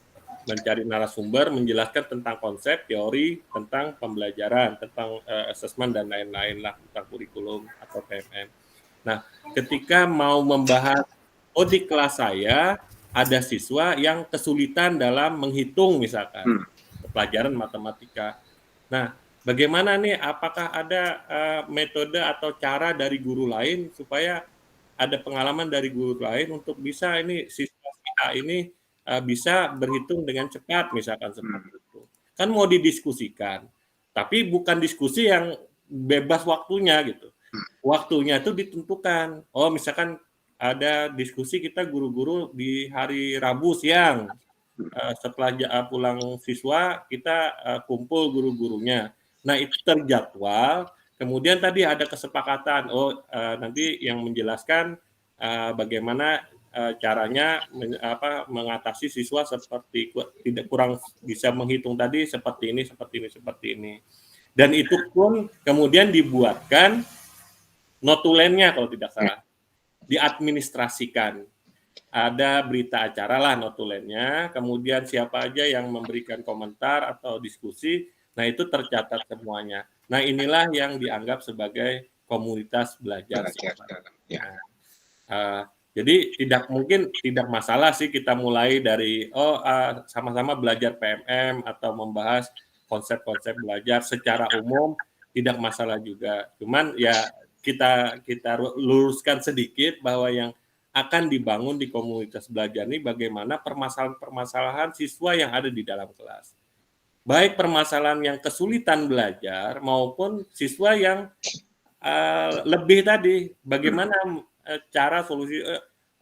Mencari narasumber, menjelaskan tentang konsep, teori, tentang pembelajaran, tentang assessment dan lain-lain lah, tentang kurikulum atau PMM. Nah, ketika mau membahas, di kelas saya ada siswa yang kesulitan dalam menghitung misalkan, pelajaran matematika. Nah, bagaimana nih, apakah ada metode atau cara dari guru lain supaya ada pengalaman dari guru lain untuk bisa ini siswa A ini bisa berhitung dengan cepat misalkan seperti itu. Kan mau didiskusikan, tapi bukan diskusi yang bebas waktunya gitu. Waktunya itu ditentukan. Oh, misalkan ada diskusi kita guru-guru di hari Rabu siang. Setelah pulang siswa kita kumpul guru-gurunya. Nah, itu terjadwal. Kemudian tadi ada kesepakatan, nanti yang menjelaskan bagaimana caranya mengatasi siswa seperti tidak kurang bisa menghitung tadi seperti ini. Dan itu pun kemudian dibuatkan notulennya kalau tidak salah, diadministrasikan. Ada berita acara lah notulennya, kemudian siapa aja yang memberikan komentar atau diskusi, nah itu tercatat semuanya. Nah, inilah yang dianggap sebagai komunitas belajar. Jadi tidak masalah sih kita mulai dari sama-sama belajar PMM atau membahas konsep-konsep belajar secara umum, tidak masalah juga. Cuman ya kita luruskan sedikit bahwa yang akan dibangun di komunitas belajar ini bagaimana permasalahan-permasalahan siswa yang ada di dalam kelas. Baik permasalahan yang kesulitan belajar maupun siswa yang lebih tadi, bagaimana cara solusi,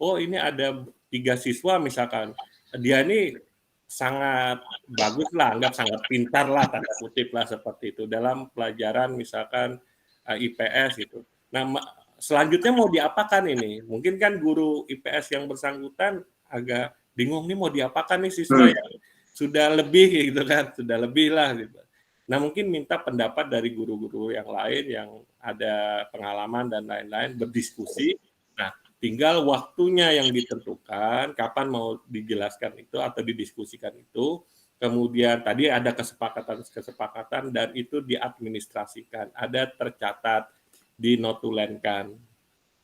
oh ini ada 3 siswa misalkan, dia ini sangat bagus lah, anggap sangat pintar lah, tanda kutip lah seperti itu, dalam pelajaran misalkan IPS gitu. Nah, selanjutnya mau diapakan ini? Mungkin kan guru IPS yang bersangkutan agak bingung nih mau diapakan nih siswa yang sudah lebih gitu kan, sudah lebih lah gitu. Nah, mungkin minta pendapat dari guru-guru yang lain yang ada pengalaman dan lain-lain, berdiskusi. Nah, tinggal waktunya yang ditentukan, kapan mau dijelaskan itu atau didiskusikan itu. Kemudian tadi ada kesepakatan dan itu diadministrasikan, ada tercatat, dinotulenkan.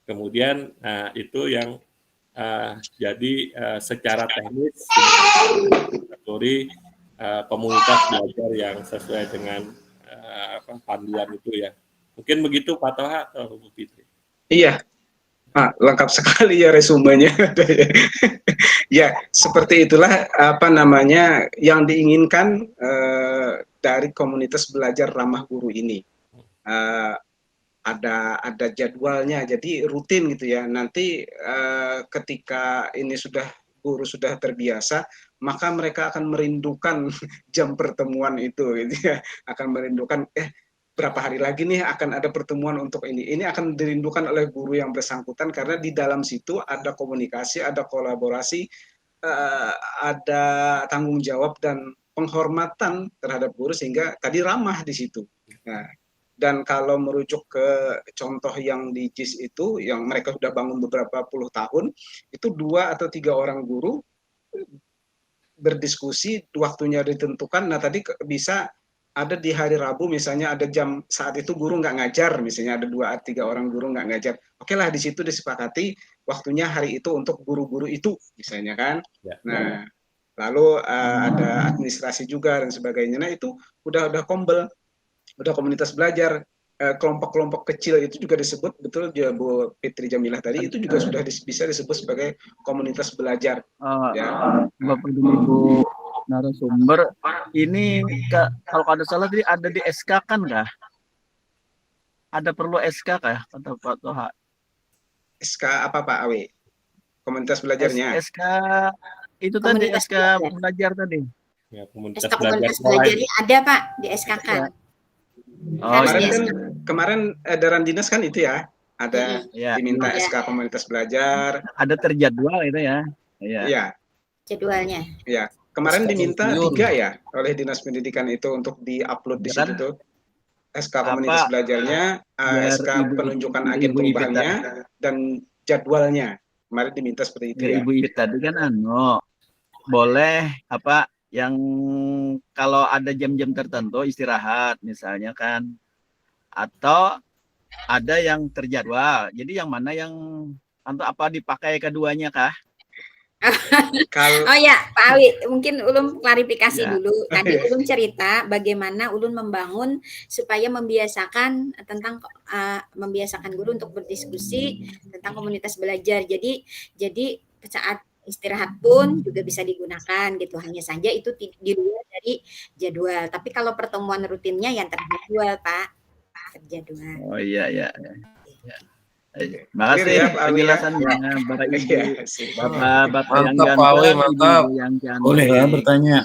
Kemudian itu yang jadi secara teknis kategori komunitas belajar yang sesuai dengan panduan itu ya. Mungkin begitu Pak Toha atau Bu Fitri? Iya, lengkap sekali ya resumenya. Ya, seperti itulah yang diinginkan dari komunitas belajar ramah guru ini. Ada jadwalnya, jadi rutin gitu ya. Nanti ketika ini guru sudah terbiasa, maka mereka akan merindukan jam pertemuan itu, gitu ya. Akan merindukan berapa hari lagi nih akan ada pertemuan untuk ini. Ini akan dirindukan oleh guru yang bersangkutan karena di dalam situ ada komunikasi, ada kolaborasi, ada tanggung jawab dan penghormatan terhadap guru sehingga tadi ramah di situ. Nah, dan kalau merujuk ke contoh yang di JIS itu, yang mereka sudah bangun beberapa puluh tahun, itu 2 atau 3 orang guru berdiskusi, waktunya ditentukan. Nah tadi bisa ada di hari Rabu misalnya ada jam saat itu guru nggak ngajar, misalnya ada 2 atau 3 orang guru nggak ngajar. Oke lah, di situ disepakati waktunya hari itu untuk guru-guru itu, misalnya kan. Ya. Nah, lalu ada administrasi juga dan sebagainya. Nah itu udah kombel. Udah komunitas belajar, kelompok-kelompok kecil itu juga disebut, betul ya Bu Fitri Jamilah tadi, itu juga sudah bisa disebut sebagai komunitas belajar. Ya. Bapak dan Ibu narasumber, ini kalau ada salah tadi ada di SK kan kah? Ada perlu SK kah kata Pak Toha? SK apa Pak Awe? Komunitas belajarnya? SK itu tadi, SK belajar tadi. Ya, komunitas belajarnya ada Pak di SK kan. Kemarin edaran dinas kan itu ya, ada diminta SK komunitas belajar. Ada terjadwal itu ya. Iya. Jadwalnya. Iya. Kemarin diminta 3 ya oleh Dinas Pendidikan itu untuk di-upload di situ tuh. SK komunitas belajarnya, SK penunjukan agen perubahannya dan jadwalnya. Kemarin diminta seperti itu ya. Ibu tadi kan boleh yang kalau ada jam-jam tertentu istirahat misalnya kan, atau ada yang terjadwal. Jadi yang mana yang dipakai keduanya kah? Oh ya Pak Awi, mungkin Ulum klarifikasi dulu. Tadi Ulum cerita bagaimana Ulum membangun supaya membiasakan membiasakan guru untuk berdiskusi tentang komunitas belajar. Jadi saat istirahat pun juga bisa digunakan gitu, hanya saja itu di luar dari jadwal. Tapi kalau pertemuan rutinnya yang terjadwal Pak, terjadwal. Oh iya. Makasih penjelasannya Bapak Ibu, Bapak yang ganteng, Ibu yang cantik. Boleh ya bertanya?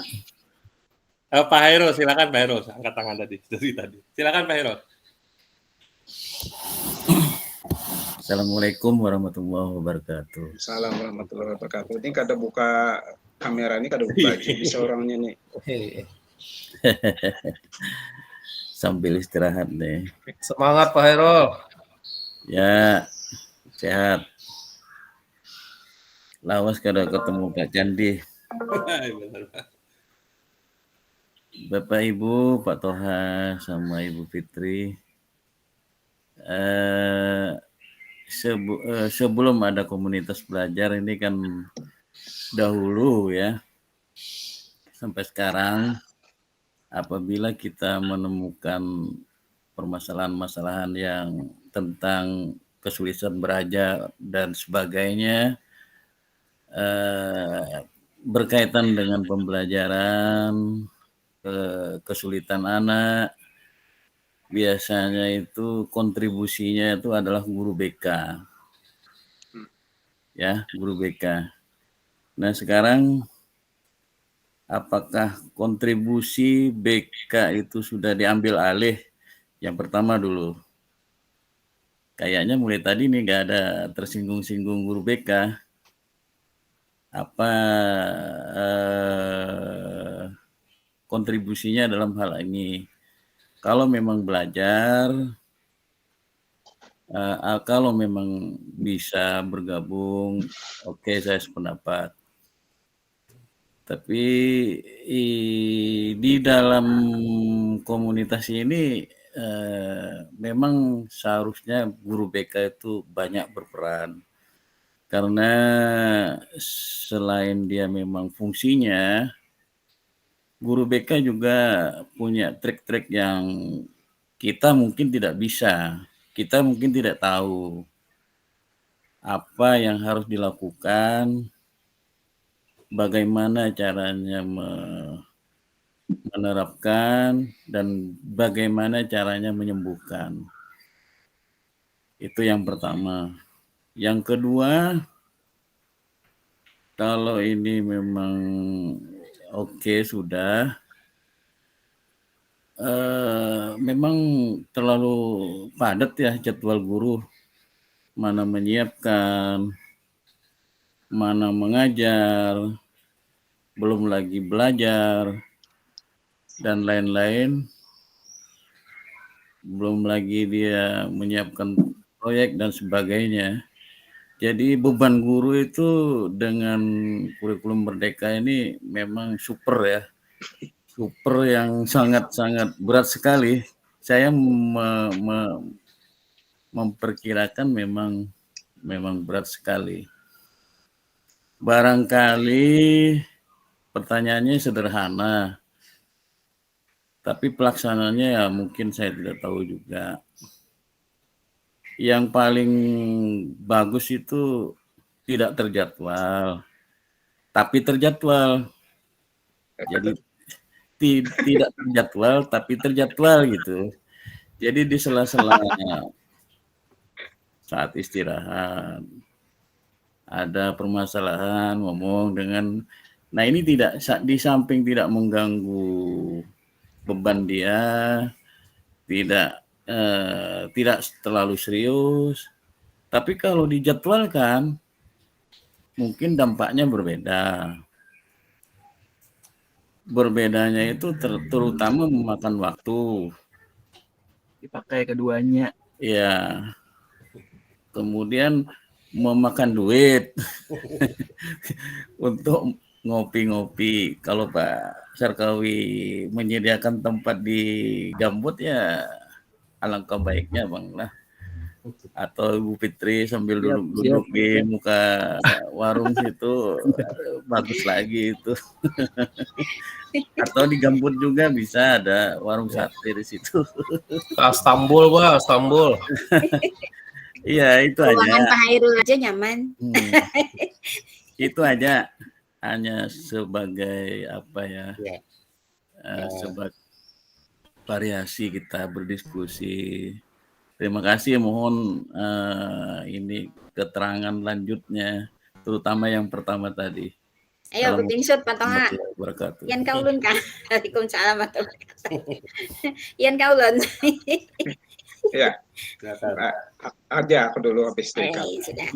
Pak Hairul, silakan Pak Hairul, angkat tangan tadi. Silakan Pak Hairul. Assalamualaikum warahmatullahi wabarakatuh. Assalamualaikum warahmatullahi wabarakatuh. Ini kada buka kamera, ini kada buka bisa orangnya nih. Sambil istirahat deh. Semangat Pak Hairul. Ya, sehat. Lawas kada ketemu Kak Candi. Bapak Ibu, Pak Toha sama Ibu Fitri. Sebelum ada komunitas belajar ini kan dahulu ya, sampai sekarang apabila kita menemukan permasalahan-permasalahan yang tentang kesulitan belajar dan sebagainya, berkaitan dengan pembelajaran, kesulitan anak, biasanya itu kontribusinya itu adalah guru BK. Ya, guru BK. Nah, sekarang apakah kontribusi BK itu sudah diambil alih? Yang pertama dulu. Kayaknya mulai tadi nih nggak ada tersinggung-singgung guru BK. Apa kontribusinya dalam hal ini? Kalau memang belajar, kalau memang bisa bergabung, oke, saya sependapat. Tapi di dalam komunitas ini memang seharusnya guru BK itu banyak berperan. Karena selain dia memang fungsinya, guru BK juga punya trik-trik yang kita mungkin tidak bisa, kita mungkin tidak tahu apa yang harus dilakukan, bagaimana caranya menerapkan, dan bagaimana caranya menyembuhkan. Itu yang pertama. Yang kedua, kalau ini memang oke sudah, memang terlalu padat ya jadwal guru, mana menyiapkan, mana mengajar, belum lagi belajar, dan lain-lain. Belum lagi dia menyiapkan proyek dan sebagainya. Jadi beban guru itu dengan kurikulum Merdeka ini memang super ya. Super yang sangat-sangat berat sekali. Saya memperkirakan memang berat sekali. Barangkali pertanyaannya sederhana, tapi pelaksananya ya mungkin saya tidak tahu juga. Yang paling bagus itu tidak terjadwal, tapi terjadwal. Jadi tidak terjadwal, tapi terjadwal gitu. Jadi di sela-sela saat istirahat, ada permasalahan, ngomong dengan, nah ini tidak, di samping tidak mengganggu beban dia, tidak terlalu serius, tapi kalau dijadwalkan mungkin dampaknya berbeda. Berbedanya itu terutama memakan waktu. Dipakai keduanya. Ya. Kemudian memakan duit untuk ngopi-ngopi. Kalau Pak Sarkawi menyediakan tempat di Gambut ya alangkah baiknya Bang lah. Atau Ibu Fitri sambil duduk-duduk di muka warung situ bagus lagi itu. Atau di Gambut juga bisa ada warung sate di situ. Istanbul, Pak, Istanbul. Iya, itu aja. Ruangan Pak Hairul aja nyaman. Itu aja, hanya sebagai apa ya, sebagai variasi kita berdiskusi. Terima kasih, mohon ini keterangan lanjutnya, terutama yang pertama tadi. Ayo, beting sud, Pak Toha. Wabarakatuh. Yan kaulun ka. Waalaikumsalam warahmatullahi wabarakatuh. Yan kaulun. Ya, aja aku dulu habis itu. Sudah.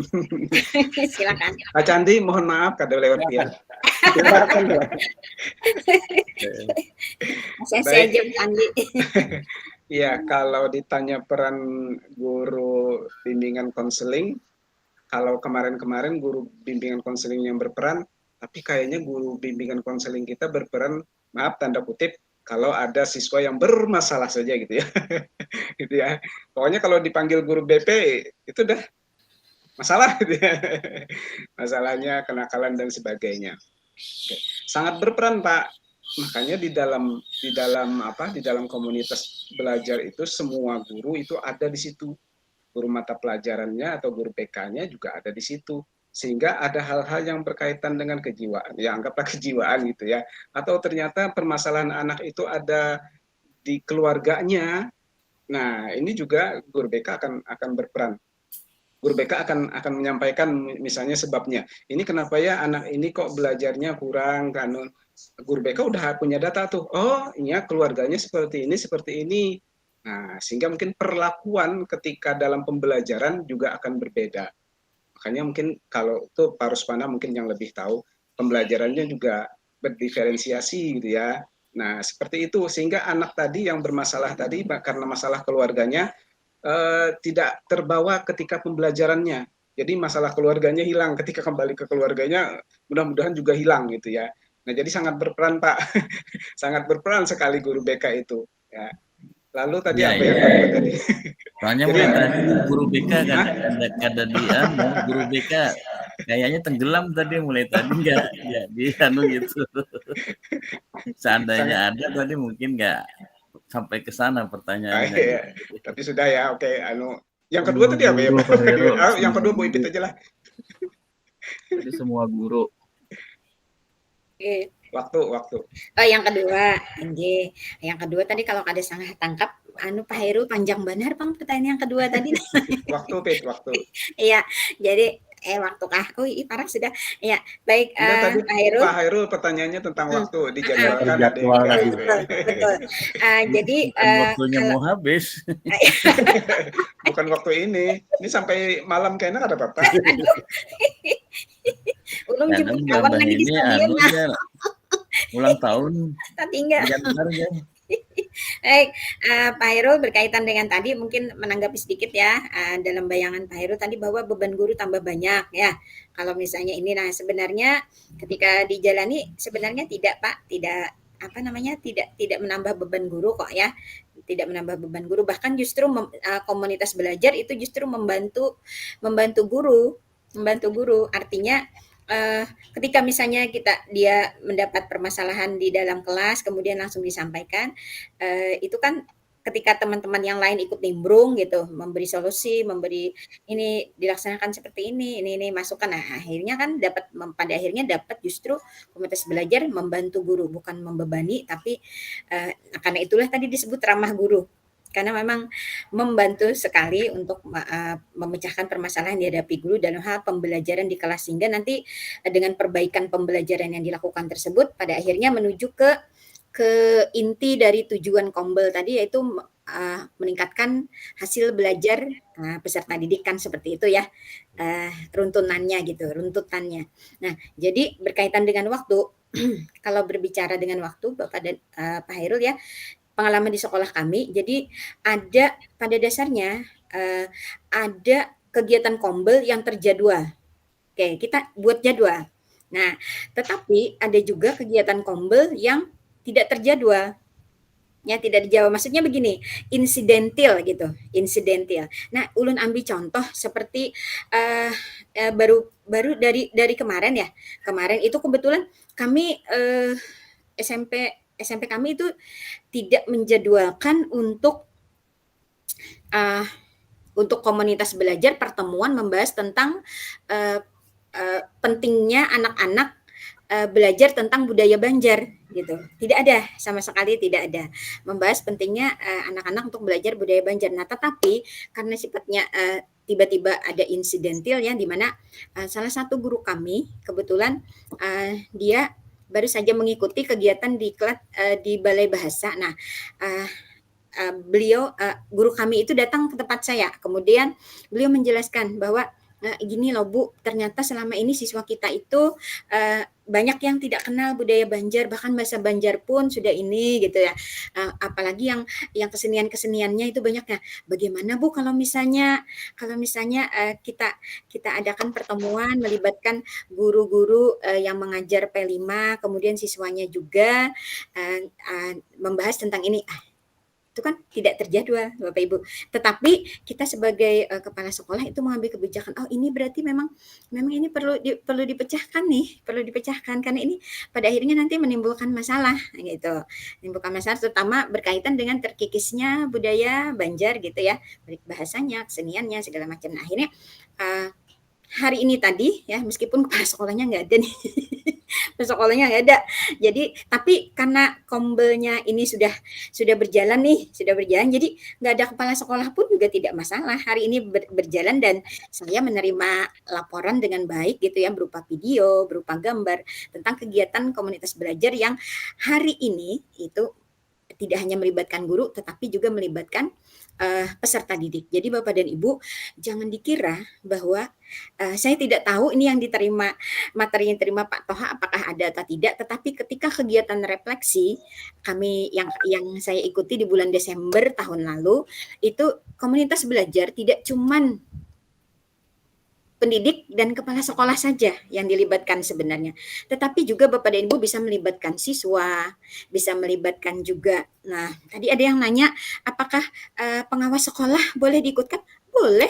Silakan. Pak Candi, mohon maaf kada lewat dia. Saya aja Candi. Iya, kalau ditanya peran guru bimbingan konseling, kalau kemarin-kemarin guru bimbingan konseling yang berperan, tapi kayaknya guru bimbingan konseling kita berperan, maaf tanda kutip, kalau ada siswa yang bermasalah saja gitu ya. Gitu ya. Pokoknya kalau dipanggil guru BP itu udah masalah gitu ya. Masalahnya kenakalan dan sebagainya. Oke. Sangat berperan Pak. Makanya di dalam komunitas belajar itu semua guru itu ada di situ. guru mata pelajarannya atau guru PK-nya juga ada di situ. Sehingga ada hal-hal yang berkaitan dengan kejiwaan, ya anggaplah kejiwaan gitu ya. Atau ternyata permasalahan anak itu ada di keluarganya. Nah, ini juga guru BK akan berperan. Guru BK akan menyampaikan misalnya sebabnya. Ini kenapa ya anak ini kok belajarnya kurang, kan? Guru BK udah punya data tuh. Oh, iya keluarganya seperti ini, seperti ini. Nah, sehingga mungkin perlakuan ketika dalam pembelajaran juga akan berbeda. Makanya mungkin kalau itu Pak Ruspana mungkin yang lebih tahu, pembelajarannya juga berdiferensiasi gitu ya. Nah, seperti itu sehingga anak tadi yang bermasalah tadi karena masalah keluarganya tidak terbawa ketika pembelajarannya. Jadi masalah keluarganya hilang ketika kembali ke keluarganya, mudah-mudahan juga hilang gitu ya. Nah, jadi sangat berperan Pak, sangat berperan sekali guru BK itu. Ya. Lalu tadi Ya, apa ya. yang kedua tadi? Soalnya Jadi, mulai tadi guru BK kan Hah? kada di guru BK kayaknya tenggelam tadi mulai tadi nggak di gitu. Seandainya ada tadi mungkin nggak sampai ke sana pertanyaannya. Iya. Tapi sudah ya, oke. Yang kedua tadi apa ya? Pak Heru, Yang kedua Bu Ipit aja lah. Jadi semua guru. Oke. Waktu. Oh, yang kedua, Anjay. Yang kedua tadi kalau kada salah tangkap, Pak Heru panjang benar Bang pertanyaan yang kedua tadi. Waktu, Pit, waktu. Iya, jadi waktu kah? Oh, parah sudah. Ya, baik Enggak, tadi Pak Heru. Pak Hairul pertanyaannya tentang waktu dijadwalkan ada yang Terjadwal. enggak gitu ya. Betul. Jadi Bukan waktunya mau habis. Bukan waktu ini. Ini sampai malam kayaknya ada apa-apa. Aduh. Ulung Kadang jemput kawan gabah lagi di ini sekalian nah. ulang tahun Tinggal. benar ya. Baik, Pak Hairul berkaitan dengan tadi mungkin menanggapi sedikit ya dalam bayangan Pak Hairul tadi bahwa beban guru tambah banyak ya. Kalau misalnya ini, nah sebenarnya ketika dijalani sebenarnya tidak Pak, tidak tidak menambah beban guru kok ya, tidak menambah beban guru, bahkan justru komunitas belajar itu justru membantu guru, artinya ketika misalnya dia mendapat permasalahan di dalam kelas kemudian langsung disampaikan, itu kan ketika teman-teman yang lain ikut nimbrung gitu, memberi solusi, memberi ini dilaksanakan seperti ini masukan, nah akhirnya kan pada akhirnya dapat justru komunitas belajar membantu guru, bukan membebani, tapi karena itulah tadi disebut ramah guru. Karena memang membantu sekali untuk memecahkan permasalahan yang dihadapi guru dalam hal pembelajaran di kelas, sehingga nanti dengan perbaikan pembelajaran yang dilakukan tersebut pada akhirnya menuju ke inti dari tujuan Kombel tadi, yaitu meningkatkan hasil belajar peserta didik kan, seperti itu ya runtutannya. Nah, jadi berkaitan dengan waktu kalau berbicara dengan waktu Bapak dan Pak Hairul ya, pengalaman di sekolah kami, jadi ada pada dasarnya ada kegiatan Kombel yang terjadwal. Oke, kita buat jadwal. Nah, tetapi ada juga kegiatan Kombel yang tidak terjadwal. Ya, tidak dijawab. Maksudnya begini, insidental gitu, insidental. Nah, ulun ambil contoh seperti baru dari kemarin ya. Kemarin itu kebetulan kami SMP kami itu tidak menjadwalkan untuk komunitas belajar pertemuan membahas tentang pentingnya anak-anak belajar tentang budaya Banjar gitu. Tidak ada, sama sekali tidak ada membahas pentingnya anak-anak untuk belajar budaya Banjar. Nah, tetapi karena sifatnya tiba-tiba ada insidental ya, di mana salah satu guru kami kebetulan dia baru saja mengikuti kegiatan di kelas di Balai Bahasa. Nah, beliau guru kami itu datang ke tempat saya. Kemudian beliau menjelaskan bahwa gini loh Bu, ternyata selama ini siswa kita itu banyak yang tidak kenal budaya Banjar, bahkan bahasa Banjar pun sudah ini gitu ya. Apalagi yang kesenian-keseniannya itu banyaknya. Bagaimana Bu kalau misalnya kita adakan pertemuan melibatkan guru-guru yang mengajar P5, kemudian siswanya juga membahas tentang ini. Itu kan tidak terjadwal Bapak Ibu. Tetapi kita sebagai kepala sekolah itu mengambil kebijakan, oh ini berarti memang ini perlu dipecahkan nih, perlu dipecahkan karena ini pada akhirnya nanti menimbulkan masalah gitu. Menimbulkan masalah terutama berkaitan dengan terkikisnya budaya Banjar gitu ya, baik bahasanya, keseniannya segala macam. Nah, akhirnya hari ini tadi ya meskipun kepala sekolahnya nggak ada nih sekolahnya nggak ada, jadi tapi karena kombelnya ini sudah berjalan nih, jadi nggak ada kepala sekolah pun juga tidak masalah, hari ini berjalan dan saya menerima laporan dengan baik gitu ya, berupa video, berupa gambar tentang kegiatan komunitas belajar yang hari ini itu tidak hanya melibatkan guru tetapi juga melibatkan peserta didik. Jadi Bapak dan Ibu jangan dikira bahwa saya tidak tahu ini yang diterima, materi yang diterima Pak Toha apakah ada atau tidak, tetapi ketika kegiatan refleksi kami yang saya ikuti di bulan Desember tahun lalu, itu komunitas belajar tidak cuman pendidik dan kepala sekolah saja yang dilibatkan sebenarnya. Tetapi juga Bapak dan Ibu bisa melibatkan siswa, bisa melibatkan juga. Nah, tadi ada yang nanya apakah pengawas sekolah boleh diikutkan? Boleh.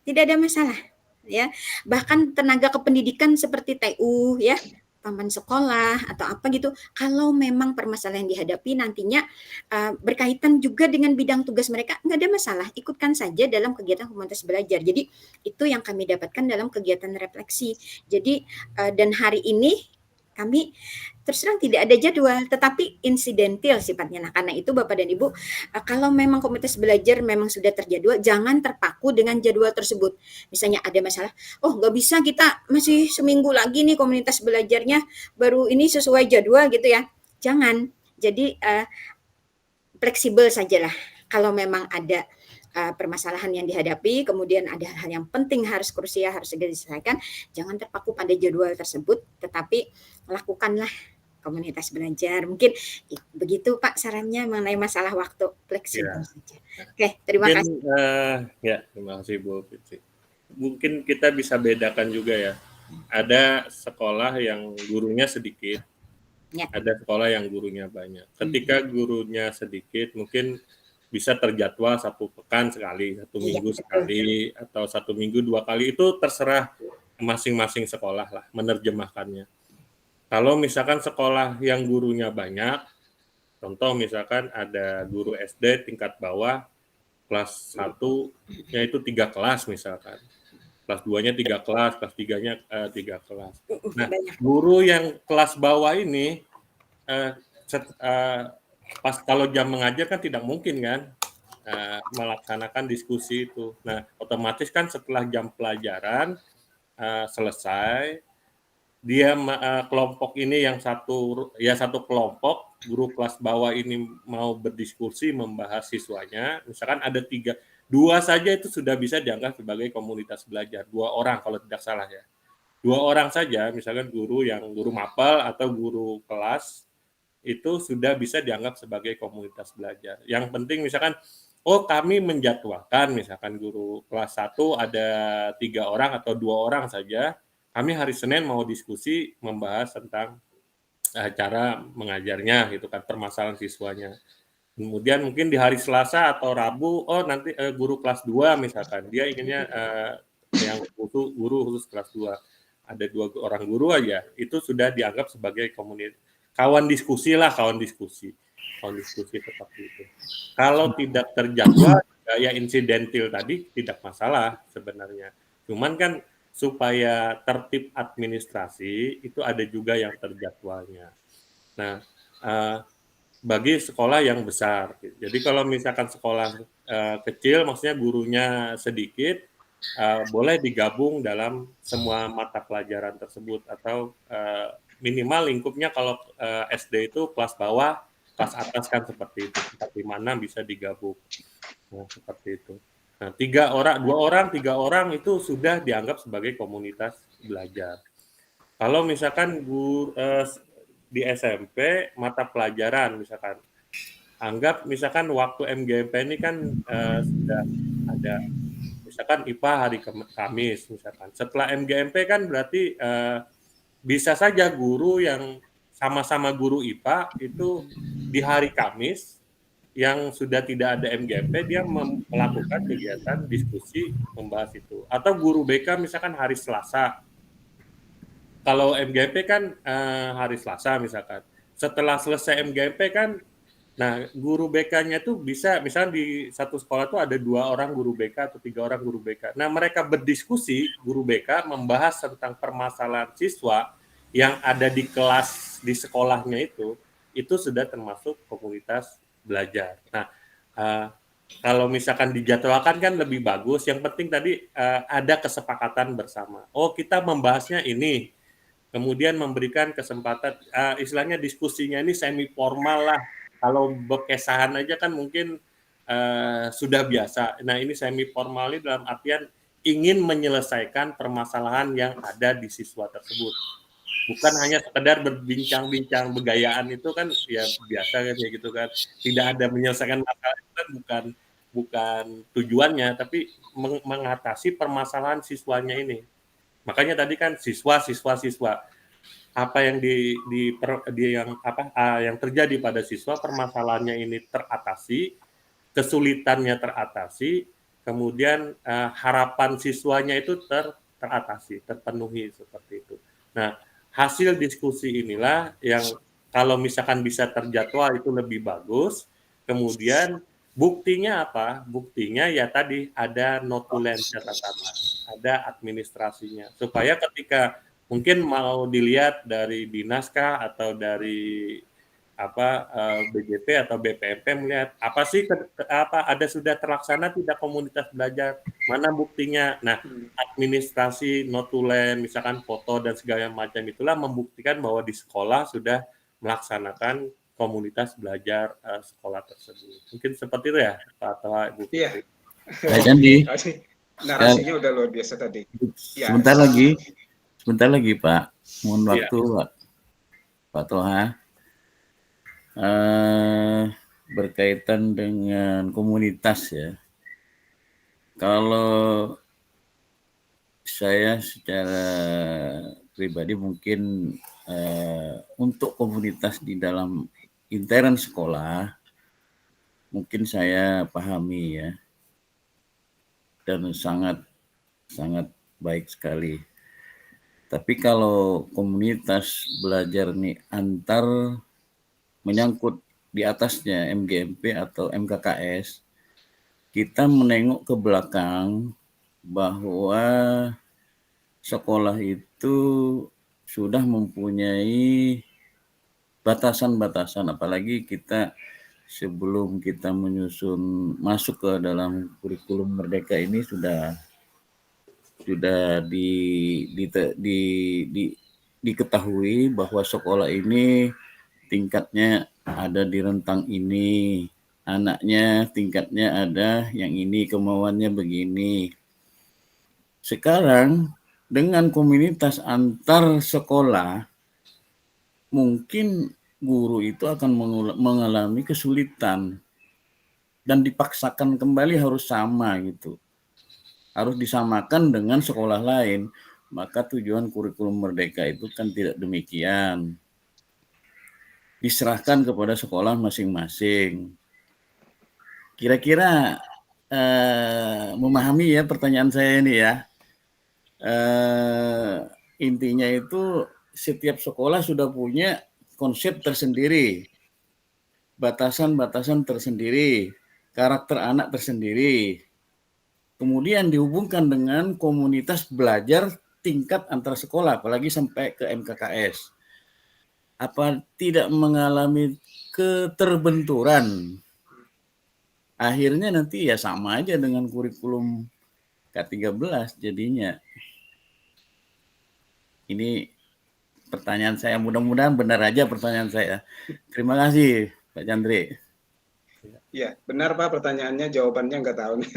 Tidak ada masalah, ya. Bahkan tenaga kependidikan seperti TU ya, paman sekolah atau apa gitu, kalau memang permasalahan yang dihadapi nantinya berkaitan juga dengan bidang tugas mereka, nggak ada masalah, ikutkan saja dalam kegiatan komunitas belajar. Jadi itu yang kami dapatkan dalam kegiatan refleksi. Jadi dan hari ini kami terus terang tidak ada jadwal, tetapi insidentil sifatnya. Nah, karena itu Bapak dan Ibu, kalau memang komunitas belajar memang sudah terjadwal, jangan terpaku dengan jadwal tersebut. Misalnya ada masalah, oh nggak bisa, kita masih seminggu lagi nih komunitas belajarnya, baru ini sesuai jadwal gitu ya. Jangan. Jadi fleksibel sajalah. Kalau memang ada permasalahan yang dihadapi, kemudian ada hal yang penting harus krusial, harus segera diselesaikan, jangan terpaku pada jadwal tersebut, tetapi lakukanlah komunitas belajar. Mungkin begitu Pak sarannya mengenai masalah waktu, fleksibel saja. Oke, terima kasih. Ya, terima kasih Bu Fitri. Mungkin kita bisa bedakan juga ya. Ada sekolah yang gurunya sedikit, ada sekolah yang gurunya banyak. Ketika gurunya sedikit, mungkin bisa terjadwal 1 pekan sekali, 1 minggu sekali, atau 1 minggu 2 kali, itu terserah masing-masing sekolah lah menerjemahkannya. Kalau misalkan sekolah yang gurunya banyak, contoh misalkan ada guru SD tingkat bawah, kelas 1-nya itu 3 kelas misalkan, kelas 2-nya 3 kelas, kelas 3-nya 3 kelas. Nah, guru yang kelas bawah ini, pas kalau jam mengajar kan tidak mungkin kan melaksanakan diskusi itu. Nah, otomatis kan setelah jam pelajaran selesai, dia kelompok ini yang satu kelompok, guru kelas bawah ini mau berdiskusi membahas siswanya, misalkan ada 2 saja itu sudah bisa dianggap sebagai komunitas belajar, 2 orang kalau tidak salah ya. 2 orang saja, misalkan guru mapel atau guru kelas, itu sudah bisa dianggap sebagai komunitas belajar. Yang penting misalkan, kami menjadwalkan misalkan guru kelas 1 ada 3 orang atau 2 orang saja, kami hari Senin mau diskusi membahas tentang cara mengajarnya gitu kan, permasalahan siswanya. Kemudian mungkin di hari Selasa atau Rabu, nanti guru kelas 2 misalkan, dia inginnya yang guru khusus kelas 2. Ada 2 orang guru aja, itu sudah dianggap sebagai komunitas. Kawan diskusi seperti itu. Kalau tidak terjadwal, ya insidentil tadi tidak masalah sebenarnya. Cuman kan supaya tertib administrasi itu ada juga yang terjadwalnya. Nah, bagi sekolah yang besar, jadi kalau misalkan sekolah kecil, maksudnya gurunya sedikit, boleh digabung dalam semua mata pelajaran tersebut atau minimal lingkupnya kalau SD itu kelas bawah, kelas atas kan seperti itu. 4-5-6 bisa digabung. Nah, seperti itu. Nah, 2 orang, 3 orang itu sudah dianggap sebagai komunitas belajar. Kalau misalkan di SMP mata pelajaran misalkan, anggap misalkan waktu MGMP ini kan sudah ada, misalkan IPA hari Kamis misalkan. Setelah MGMP kan berarti bisa saja guru yang sama-sama guru IPA itu di hari Kamis yang sudah tidak ada MGMP dia melakukan kegiatan diskusi membahas itu. Atau guru BK misalkan hari Selasa. Kalau MGMP kan hari Selasa misalkan. Setelah selesai MGMP kan, nah guru BK-nya tuh bisa, misalnya di satu sekolah tuh ada 2 orang guru BK atau 3 orang guru BK. Nah mereka berdiskusi, guru BK membahas tentang permasalahan siswa yang ada di kelas di sekolahnya itu sudah termasuk komunitas belajar. Nah kalau misalkan dijadwalkan kan lebih bagus. Yang penting tadi ada kesepakatan bersama. Oh kita membahasnya ini. Kemudian memberikan kesempatan, istilahnya diskusinya ini semi formal lah. Kalau berkesahan aja kan mungkin sudah biasa. Nah ini semi formal ini dalam artian ingin menyelesaikan permasalahan yang ada di siswa tersebut. Bukan hanya sekedar berbincang-bincang begayaan itu kan ya biasa kan kayak gitu kan. Tidak ada menyelesaikan masalah itu kan bukan tujuannya, tapi mengatasi permasalahan siswanya ini. Makanya tadi kan siswa apa yang yang terjadi pada siswa, permasalahannya ini teratasi, kesulitannya teratasi, kemudian harapan siswanya itu teratasi, terpenuhi seperti itu. Nah, hasil diskusi inilah yang kalau misalkan bisa terjadwal itu lebih bagus. Kemudian buktinya apa? Buktinya ya tadi ada notulen catatan, ada administrasinya. Supaya ketika mungkin mau dilihat dari dinas kah atau dari BJP atau BPMP melihat apa sih ada sudah terlaksana tidak komunitas belajar, mana buktinya. Nah, administrasi notulen misalkan foto dan segala macam itulah membuktikan bahwa di sekolah sudah melaksanakan komunitas belajar sekolah tersebut. Mungkin seperti itu ya, Pak Toha, Ibu. Iya. Baik, Andi. Narasinya udah luar biasa tadi. Ya. Sebentar lagi, Pak. Mohon waktu, Pak Toha. Berkaitan dengan komunitas ya. Kalau saya secara pribadi mungkin untuk komunitas di dalam intern sekolah mungkin saya pahami ya, dan sangat baik sekali. Tapi kalau komunitas belajar nih antar menyangkut di atasnya MGMP atau MKKS, kita menengok ke belakang bahwa sekolah itu sudah mempunyai batasan-batasan, apalagi kita sebelum kita masuk ke dalam kurikulum Merdeka ini sudah diketahui bahwa sekolah ini tingkatnya ada di rentang ini, anaknya tingkatnya ada yang ini, kemauannya begini. Sekarang dengan komunitas antar sekolah, mungkin guru itu akan mengalami kesulitan dan dipaksakan kembali harus sama gitu. Harus disamakan dengan sekolah lain. Maka tujuan kurikulum Merdeka itu kan tidak demikian. Diserahkan kepada sekolah masing-masing. Kira-kira memahami ya pertanyaan saya ini ya. Intinya itu setiap sekolah sudah punya konsep tersendiri, batasan-batasan tersendiri, karakter anak tersendiri. Kemudian dihubungkan dengan komunitas belajar tingkat antar sekolah, apalagi sampai ke MKKS. Apa tidak mengalami keterbenturan? Akhirnya nanti ya sama aja dengan kurikulum K13 jadinya. Ini pertanyaan saya, mudah-mudahan benar aja pertanyaan saya. Terima kasih Pak Chandri. Ya, benar Pak pertanyaannya, jawabannya nggak tahu nih.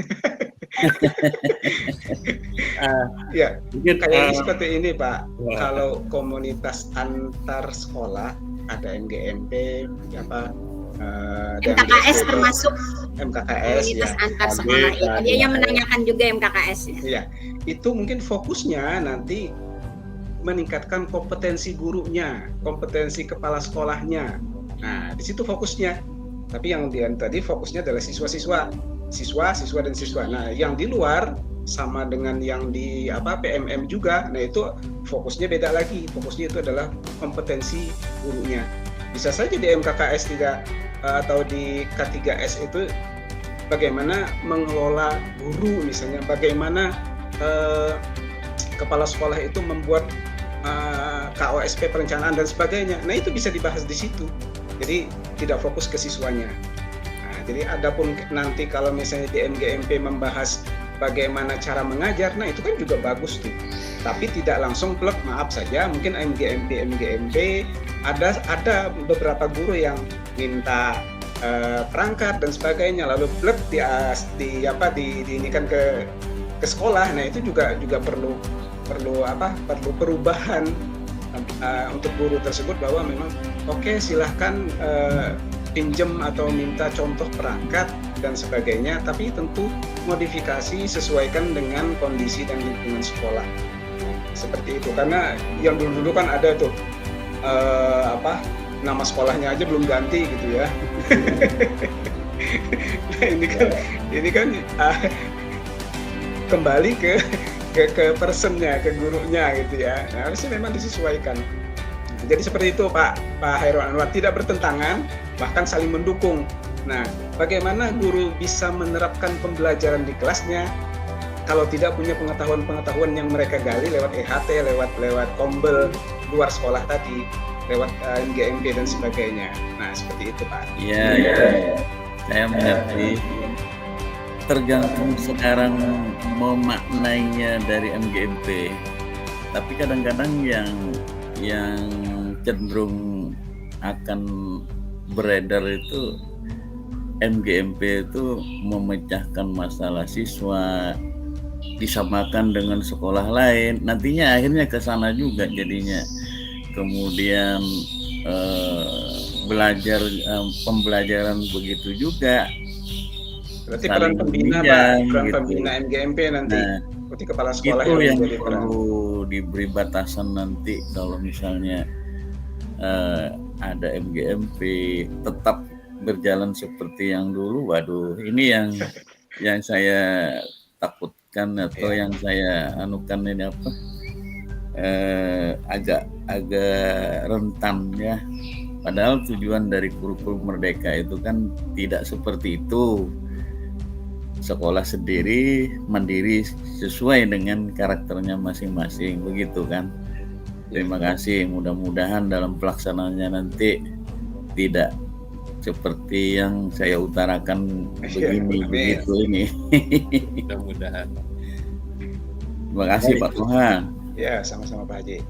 Ya, kayaknya seperti ini Pak. Kalau komunitas antar sekolah ada MGMP, MKKS termasuk MKKS komunitas ya. antar sekolah. Dia yang menanyakan juga MKKS ya. Iya, itu mungkin fokusnya nanti meningkatkan kompetensi gurunya, kompetensi kepala sekolahnya. Nah, di situ fokusnya. Tapi yang tadi fokusnya adalah siswa dan siswa. Nah, yang di luar sama dengan yang di PMM juga. Nah, itu fokusnya beda lagi. Fokusnya itu adalah kompetensi gurunya. Bisa saja di MKKS tidak atau di K3S itu bagaimana mengelola guru misalnya, bagaimana kepala sekolah itu membuat KOSP perencanaan dan sebagainya. Nah, itu bisa dibahas di situ. Jadi tidak fokus ke siswanya. Nah, jadi adapun nanti kalau misalnya di MGMP membahas bagaimana cara mengajar, nah itu kan juga bagus tuh. Tapi tidak langsung plek, maaf saja, mungkin MGMP ada beberapa guru yang minta perangkat dan sebagainya, lalu plek diinikan ke sekolah. Nah, itu juga perlu perubahan untuk guru tersebut, bahwa memang oke, silahkan pinjem atau minta contoh perangkat dan sebagainya, tapi tentu modifikasi sesuaikan dengan kondisi dan lingkungan sekolah. Seperti itu, karena yang dulu kan ada tuh nama sekolahnya aja belum ganti gitu ya. Nah, ini kan kembali ke personnya, ke gurunya gitu ya. Nah, harusnya memang disesuaikan. Jadi seperti itu Pak Hairul Anwar, tidak bertentangan, bahkan saling mendukung. Nah, bagaimana guru bisa menerapkan pembelajaran di kelasnya kalau tidak punya pengetahuan yang mereka gali lewat EHT, lewat Kombel, luar sekolah tadi, lewat MGMP dan sebagainya. Nah, seperti itu Pak. Iya. Saya mengerti. Tergantung sekarang memaknainya dari MGMP. Tapi kadang-kadang yang cenderung akan beredar itu MGMP itu memecahkan masalah siswa, disamakan dengan sekolah lain, nantinya akhirnya ke sana juga jadinya. Kemudian pembelajaran begitu juga. Berarti peran pembina Pak, peran pembina MGMP nanti, seperti kepala sekolah itu yang menjadi peran. perlu diberi batasan nanti kalau misalnya ada MGMP tetap berjalan seperti yang dulu. Waduh, ini yang saya takutkan atau yang saya anukan ini agak rentan ya. Padahal tujuan dari kurikulum Merdeka itu kan tidak seperti itu. Sekolah sendiri mandiri sesuai dengan karakternya masing-masing, begitu kan. Terima kasih, mudah-mudahan dalam pelaksanaannya nanti tidak seperti yang saya utarakan begini begitu ini. Mudah-mudahan. Terima kasih Pak Tuhan. Ya, sama-sama Pak Haji.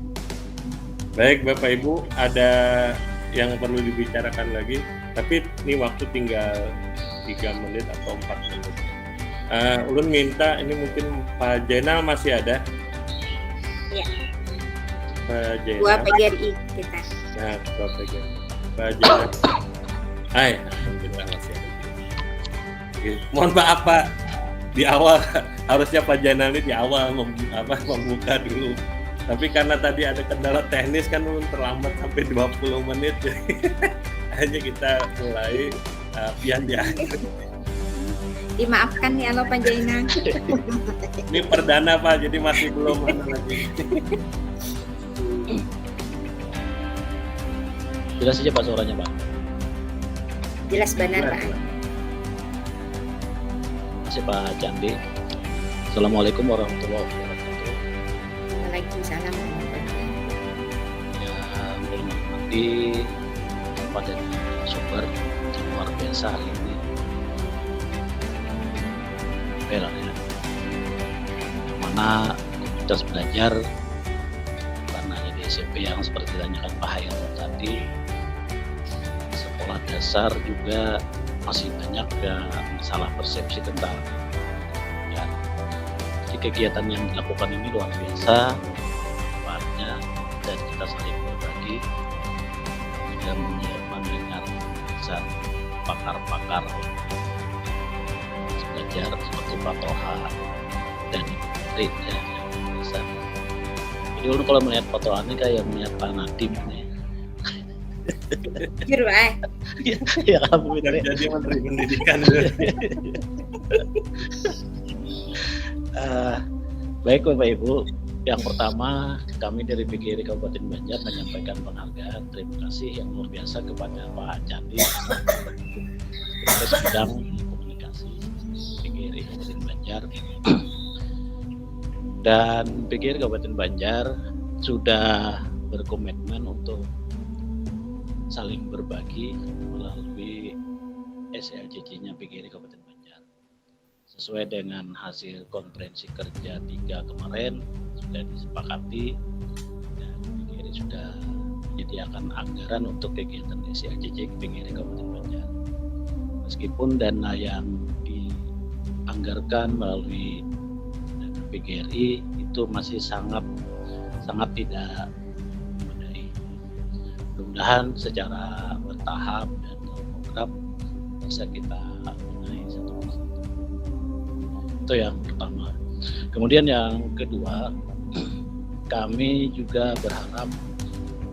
Baik Bapak Ibu, ada yang perlu dibicarakan lagi, tapi ini waktu tinggal 3 menit atau 4 menit. Ulun minta, ini mungkin Pak Jainal masih ada? Iya. Pak Jainal. Dua PGRI kita. Nah, Pak PGRI. Pak Jainal. Hai, alhamdulillah masih ada. Oke. Mohon maaf Pak, di awal harusnya Pak Jainal ini di awal membuka dulu. Tapi karena tadi ada kendala teknis kan terlambat sampai 20 menit, jadi hanya kita mulai pian di akhir. Dimaafkan ya lo Pak Jainal. Ini perdana Pak, jadi masih belum ada lagi. Jelas saja Pak suaranya Pak. Jelas benar Pak. Terima kasih Pak Candi. Assalamualaikum warahmatullahi wabarakatuh. Waalaikumsalam. Ya, hormati Bapak dan sumber luar biasa hari ini. Ya. Yang mana komunitas belajar karena di SMP yang seperti ditanyakan Pak Hairul tadi, sekolah dasar juga masih banyak salah persepsi tentang ya. Jadi kegiatan yang dilakukan ini luar biasa manfaatnya, dan kita saling berbagi dan mendengar pakar-pakar belajar seperti Pak Toha dan Ibu ya, yang bisa. Jadi kalau melihat Pak Toha ini kayak melihat Pak Nadim nih. Jujur, Pak. Ya kan Bu Dan Fitri. jadi Menteri Pendidikan. Baik Bapak Ibu, yang pertama kami dari PGRI Kabupaten Banjar menyampaikan penghargaan, terima kasih yang luar biasa kepada Pak Candi, Kepala Bidang Komunikasi PGRI Kabupaten Banjar. Dan PGRI Kabupaten Banjar sudah berkomitmen untuk saling berbagi melalui SLCC-nya PGRI Kabupaten Banjar. Sesuai dengan hasil konferensi kerja 3 kemarin sudah disepakati dan PGRI sudah menyediakan anggaran untuk kegiatan SLCC PGRI Kabupaten Banjar. Meskipun dana yang dianggarkan melalui dana PGRI itu masih sangat tidak memadai. Mudah-mudahan secara bertahap dan program bisa kita benahi satu persatu. Itu yang pertama. Kemudian yang kedua, kami juga berharap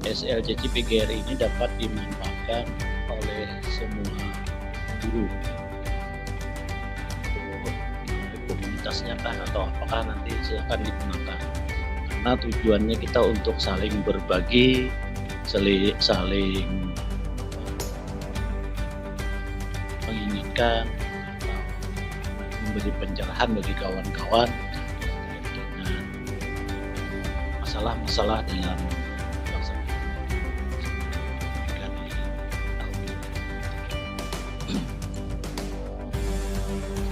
SLCC PGRI ini dapat dimanfaatkan oleh semua guru. Komunitasnya kah atau apakah nanti silakan digunakan. Karena tujuannya kita untuk saling berbagi, saling menginginkan memberi pencerahan bagi kawan-kawan dengan masalah-masalah dalam pelaksanaan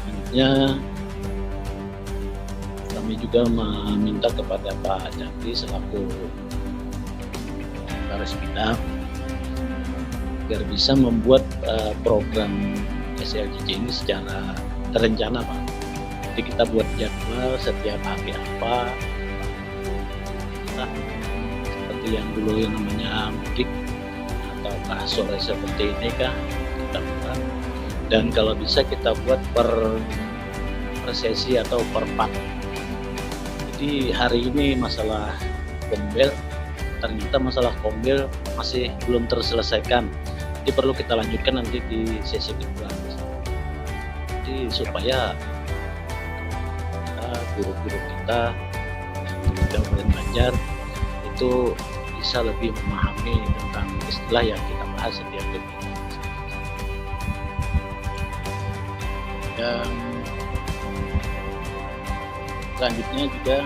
selanjutnya. Kami juga meminta kepada Pak Candi selaku Kepala Bidang agar bisa membuat program SLCC ini secara terencana, Pak. Jadi kita buat jadwal setiap hari apa, seperti yang dulu yang namanya mudik ataukah sore seperti ini kah kita buat. Dan kalau bisa kita buat per sesi atau per part. Jadi hari ini masalah kombel, ternyata masalah kombel masih belum terselesaikan. Jadi perlu kita lanjutkan nanti di sesi kedua. Jadi supaya guru-guru kita di Kabupaten Banjar itu bisa lebih memahami tentang istilah yang kita bahas setiap kegiatan. Dan selanjutnya juga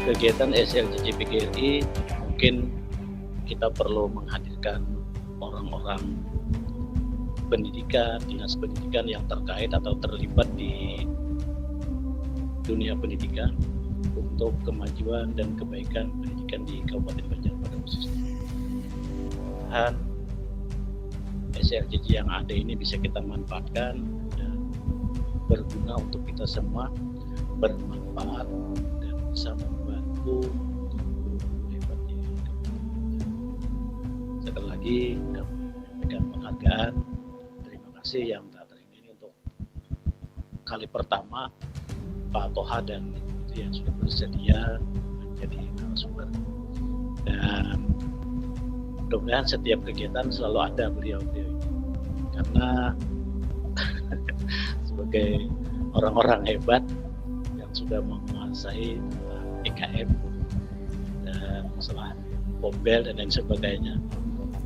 kegiatan SLCC PGRI mungkin kita perlu menghadirkan orang-orang pendidikan, dinas pendidikan yang terkait atau terlibat di dunia pendidikan untuk kemajuan dan kebaikan pendidikan di Kabupaten Banjar pada khususnya. Dan SLCC yang ada ini bisa kita manfaatkan dan berguna untuk kita semua, bermanfaat dan bisa membantu guru-guru hebat di Kabupaten Banjar. Sekali lagi kami memberikan penghargaan. Terima kasih yang tak terhingga ini untuk kali pertama Pak Toha dan Ibu yang sudah bersedia menjadi narasumber. Dan mudah-mudahan setiap kegiatan selalu ada beliau-beliau ini. Karena sebagai orang-orang hebat yang sudah menguasai IKM dan masalah kombel dan lain sebagainya,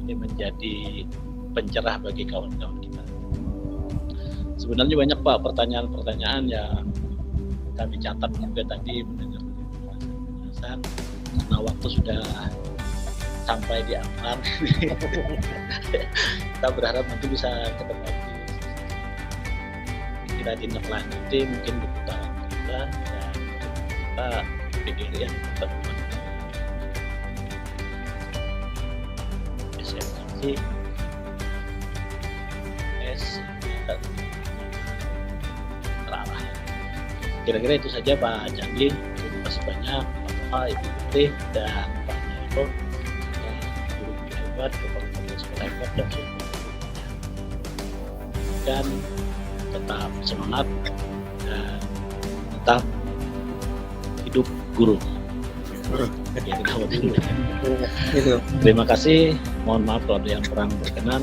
ini menjadi pencerah bagi kawan-kawan kita. Sebenarnya banyak Pak pertanyaan-pertanyaan yang kami catat juga tadi mendengar penjelasan karena waktu sudah sampai di akhir. Kita berharap nanti bisa ketemu lagi. Kita tindak lanjuti mungkin di putaran kedua dan kita PGRI yang pertemuan SLCC terarah. Kira-kira itu saja Pak Candi. Terima kasih banyak Pak Ibu Putri dan Pak Niko, guru hebat, kepala sekolah hebat dan semua. Dan tetap semangat dan tetap hidup guru. Ya, kita dulu. Terima kasih. Mohon maaf kalau ada yang kurang berkenan.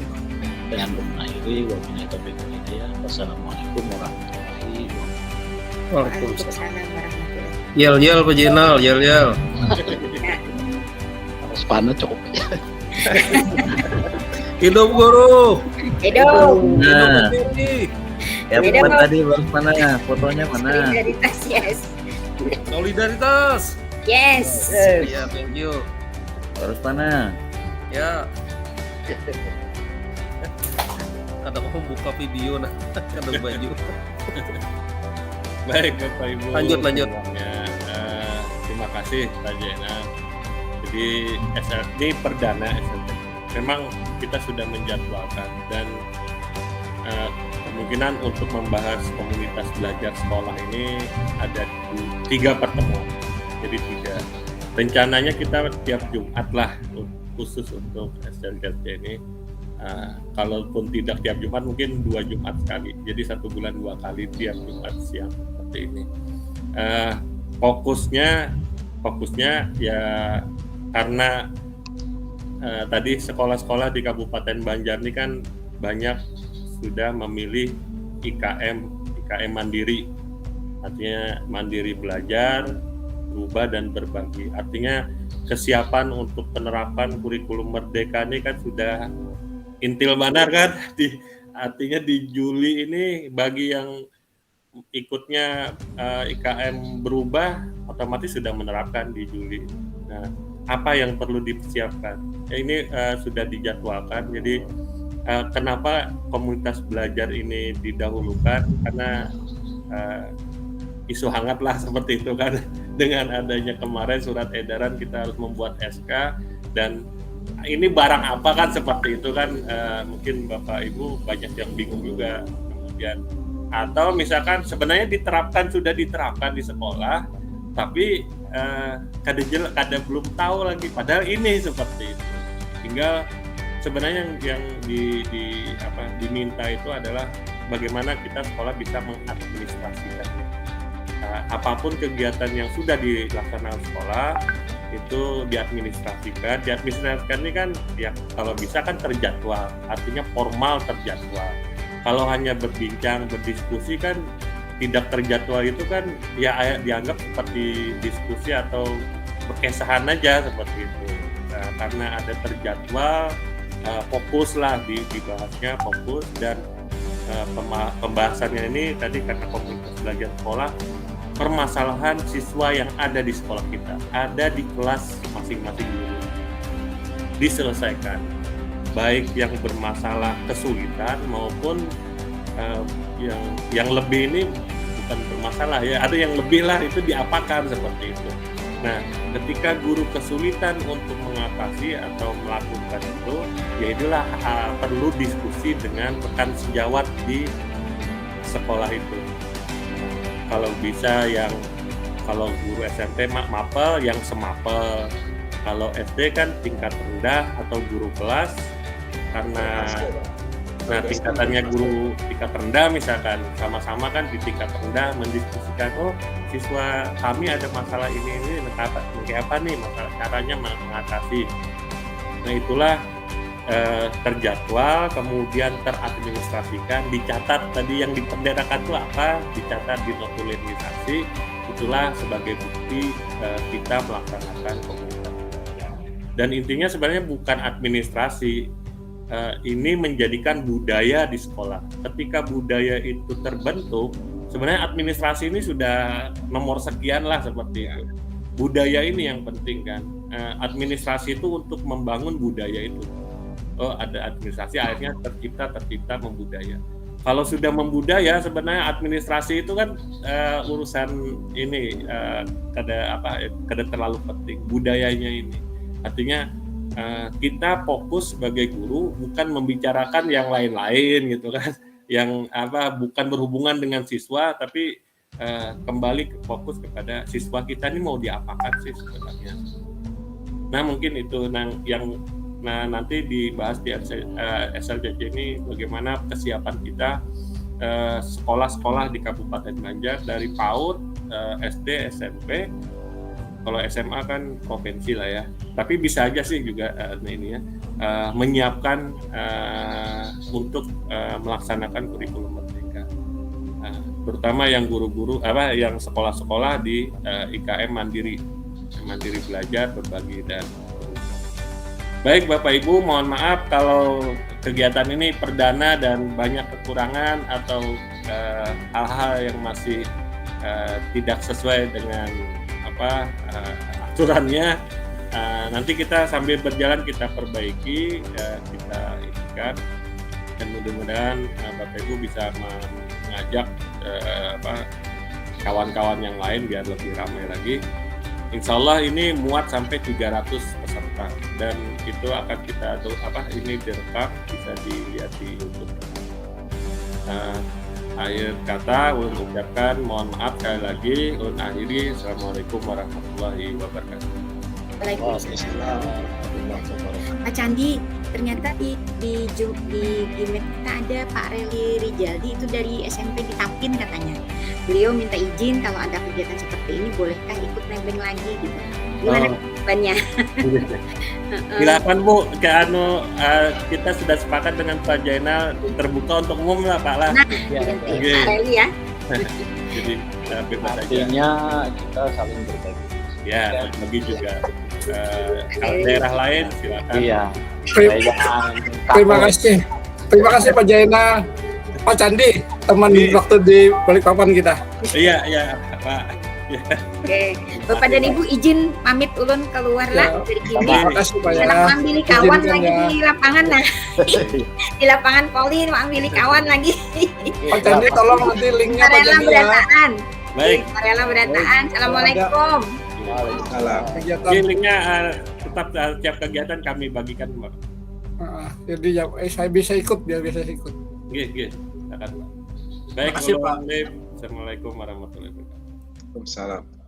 Dan mengakhiri wabillahi taufiq wal hidayah. Wassalamualaikum warahmatullahi wabarakatuh. Waalaikumsalam warahmatullahi. Yel Pak Jenal, yel. Harus panas cukup. Hidup guru. Hidup. Nah, Ini ya Beda, Pak Bang. tadi baru mana? Fotonya mana? Solidaritas, yes. solidaritas. Yes. Ya, thank you. Harus mana? Ya. Kadang aku buka video nah, kadang baju. Baik Bapak Ibu. Lanjut. semuanya. Terima kasih Pak Jenal. Jadi SLT perdana SLT. Memang kita sudah menjadwalkan dan kemungkinan untuk membahas komunitas belajar sekolah ini ada 3 pertemuan. Jadi 3. Rencananya kita tiap Jumat lah khusus untuk SLT ini. Kalaupun tidak tiap Jumat mungkin 2 Jumat sekali. Jadi 1 bulan 2 kali tiap Jumat siang seperti ini. Fokusnya ya karena tadi sekolah-sekolah di Kabupaten Banjar ini kan banyak sudah memilih IKM mandiri, artinya mandiri belajar, berubah dan berbagi. Artinya kesiapan untuk penerapan kurikulum merdeka ini kan sudah intil benar kan. Artinya di Juli ini bagi yang ikutnya IKM berubah otomatis sudah menerapkan di Juli. Nah, apa yang perlu dipersiapkan? Ini sudah dijadwalkan. Jadi kenapa komunitas belajar ini didahulukan? Karena isu hangat lah seperti itu kan. Dengan adanya kemarin surat edaran kita harus membuat SK dan ini barang apa kan seperti itu kan. Mungkin Bapak Ibu banyak yang bingung juga. Kemudian atau misalkan sebenarnya sudah diterapkan di sekolah, tapi kada belum tahu lagi. Padahal ini seperti itu. Tinggal sebenarnya yang diminta itu adalah bagaimana kita sekolah bisa mengadministrasikannya. Apapun kegiatan yang sudah dilaksanakan sekolah itu diadministrasikan. Diadministrasikan ini kan ya kalau bisa kan terjadwal, artinya formal terjadwal. Kalau hanya berbincang, berdiskusi kan tidak terjadwal itu kan ya dianggap seperti diskusi atau berkesahan aja seperti itu. Nah, karena ada terjadwal, fokus lah dibahasnya, fokus dan pembahasannya ini tadi karena komunitas belajar sekolah, permasalahan siswa yang ada di sekolah kita, ada di kelas masing-masing guru, diselesaikan. Baik yang bermasalah kesulitan maupun yang lebih ini bukan bermasalah ya, ada yang lebih lah itu diapakan seperti itu. Nah, ketika guru kesulitan untuk mengatasi atau melakukan itu, ya itulah perlu diskusi dengan rekan sejawat di sekolah itu. Kalau bisa kalau guru SMP mapel yang semapel. Kalau SD kan tingkat rendah atau guru kelas karena tingkatannya guru tingkat rendah misalkan sama-sama kan di tingkat rendah mendiskusikan siswa kami ada masalah ini kayak apa nih masalah caranya mengatasi. Nah itulah terjadwal kemudian teradministrasikan, dicatat tadi yang diperderakan itu apa, dicatat dinotulerisasi, itulah sebagai bukti kita melaksanakan komunitas. Dan intinya sebenarnya bukan administrasi, ini menjadikan budaya di sekolah. Ketika budaya itu terbentuk, sebenarnya administrasi ini sudah nomor sekian lah seperti itu. Budaya ini yang penting kan. Administrasi itu untuk membangun budaya itu. Ada administrasi akhirnya tercipta membudaya. Kalau sudah membudaya sebenarnya administrasi itu kan urusan ini kada terlalu penting budayanya ini. Artinya kita fokus sebagai guru bukan membicarakan yang lain-lain gitu kan, yang bukan berhubungan dengan siswa tapi kembali fokus kepada siswa kita ini mau diapakan sih sebenarnya. Nah mungkin itu yang nanti dibahas di SLJJ ini bagaimana kesiapan kita sekolah-sekolah di Kabupaten Banjar dari PAUD, SD, SMP, kalau SMA kan provinsi lah ya. Tapi bisa aja sih juga menyiapkan untuk melaksanakan kurikulum merdeka. Terutama yang guru-guru yang sekolah-sekolah di IKM Mandiri belajar, berbagi dan baik Bapak Ibu, mohon maaf kalau kegiatan ini perdana dan banyak kekurangan atau hal-hal yang masih tidak sesuai dengan aturannya. Nanti kita sambil berjalan kita perbaiki, kita inikan, dan mudah-mudahan Bapak Ibu bisa mengajak kawan-kawan yang lain biar lebih ramai lagi. Insya Allah ini muat sampai 300 peserta dan itu akan kita ini direkam, bisa dilihat di YouTube. Akhir kata mengucapkan mohon maaf sekali lagi. Akhiri, assalamualaikum warahmatullahi wabarakatuh. Waalaikumsalam. Pak Candi, ternyata di Gmail kita ada Pak Reli Rijaldi, itu dari SMP di Tapin katanya. Beliau minta izin kalau ada kegiatan seperti ini bolehkah ikut nebeng lagi gitu. Gimana jawabannya? Silakan Bu, kita sudah sepakat dengan Pak Jainal terbuka untuk umum lah Pak lah. Nah, Pak Reli ya. Jadi bebas aja. Artinya kita saling berbagi. Ya, berbagi juga. Kalau daerah lain silakan. Iya. Terima kasih. Terima kasih Pak Jainal. Pak Candi, teman waktu di Balikpapan kita. Iya, Pak. Ya. Oke, Bapak dan Ibu izin pamit ulun keluar lah dari sini. Terima kasih Pak ya. Ambil kawan Izinkan lagi ya. di lapangan nah. Di lapangan poli ambil kawan lagi. Pak Candi tolong nanti linknya Pak Rela Candi ya. berataan. Baik. Rela berataan. Assalamualaikum. Waalaikumsalam. Kegiatan. Jadi linknya tetap tiap kegiatan kami bagikan Pak. Jadi saya bisa ikut, biar bisa ikut. Silakan Pak. Baik, Terima kasih, Pak. Assalamualaikum warahmatullahi wabarakatuh. Waalaikumsalam.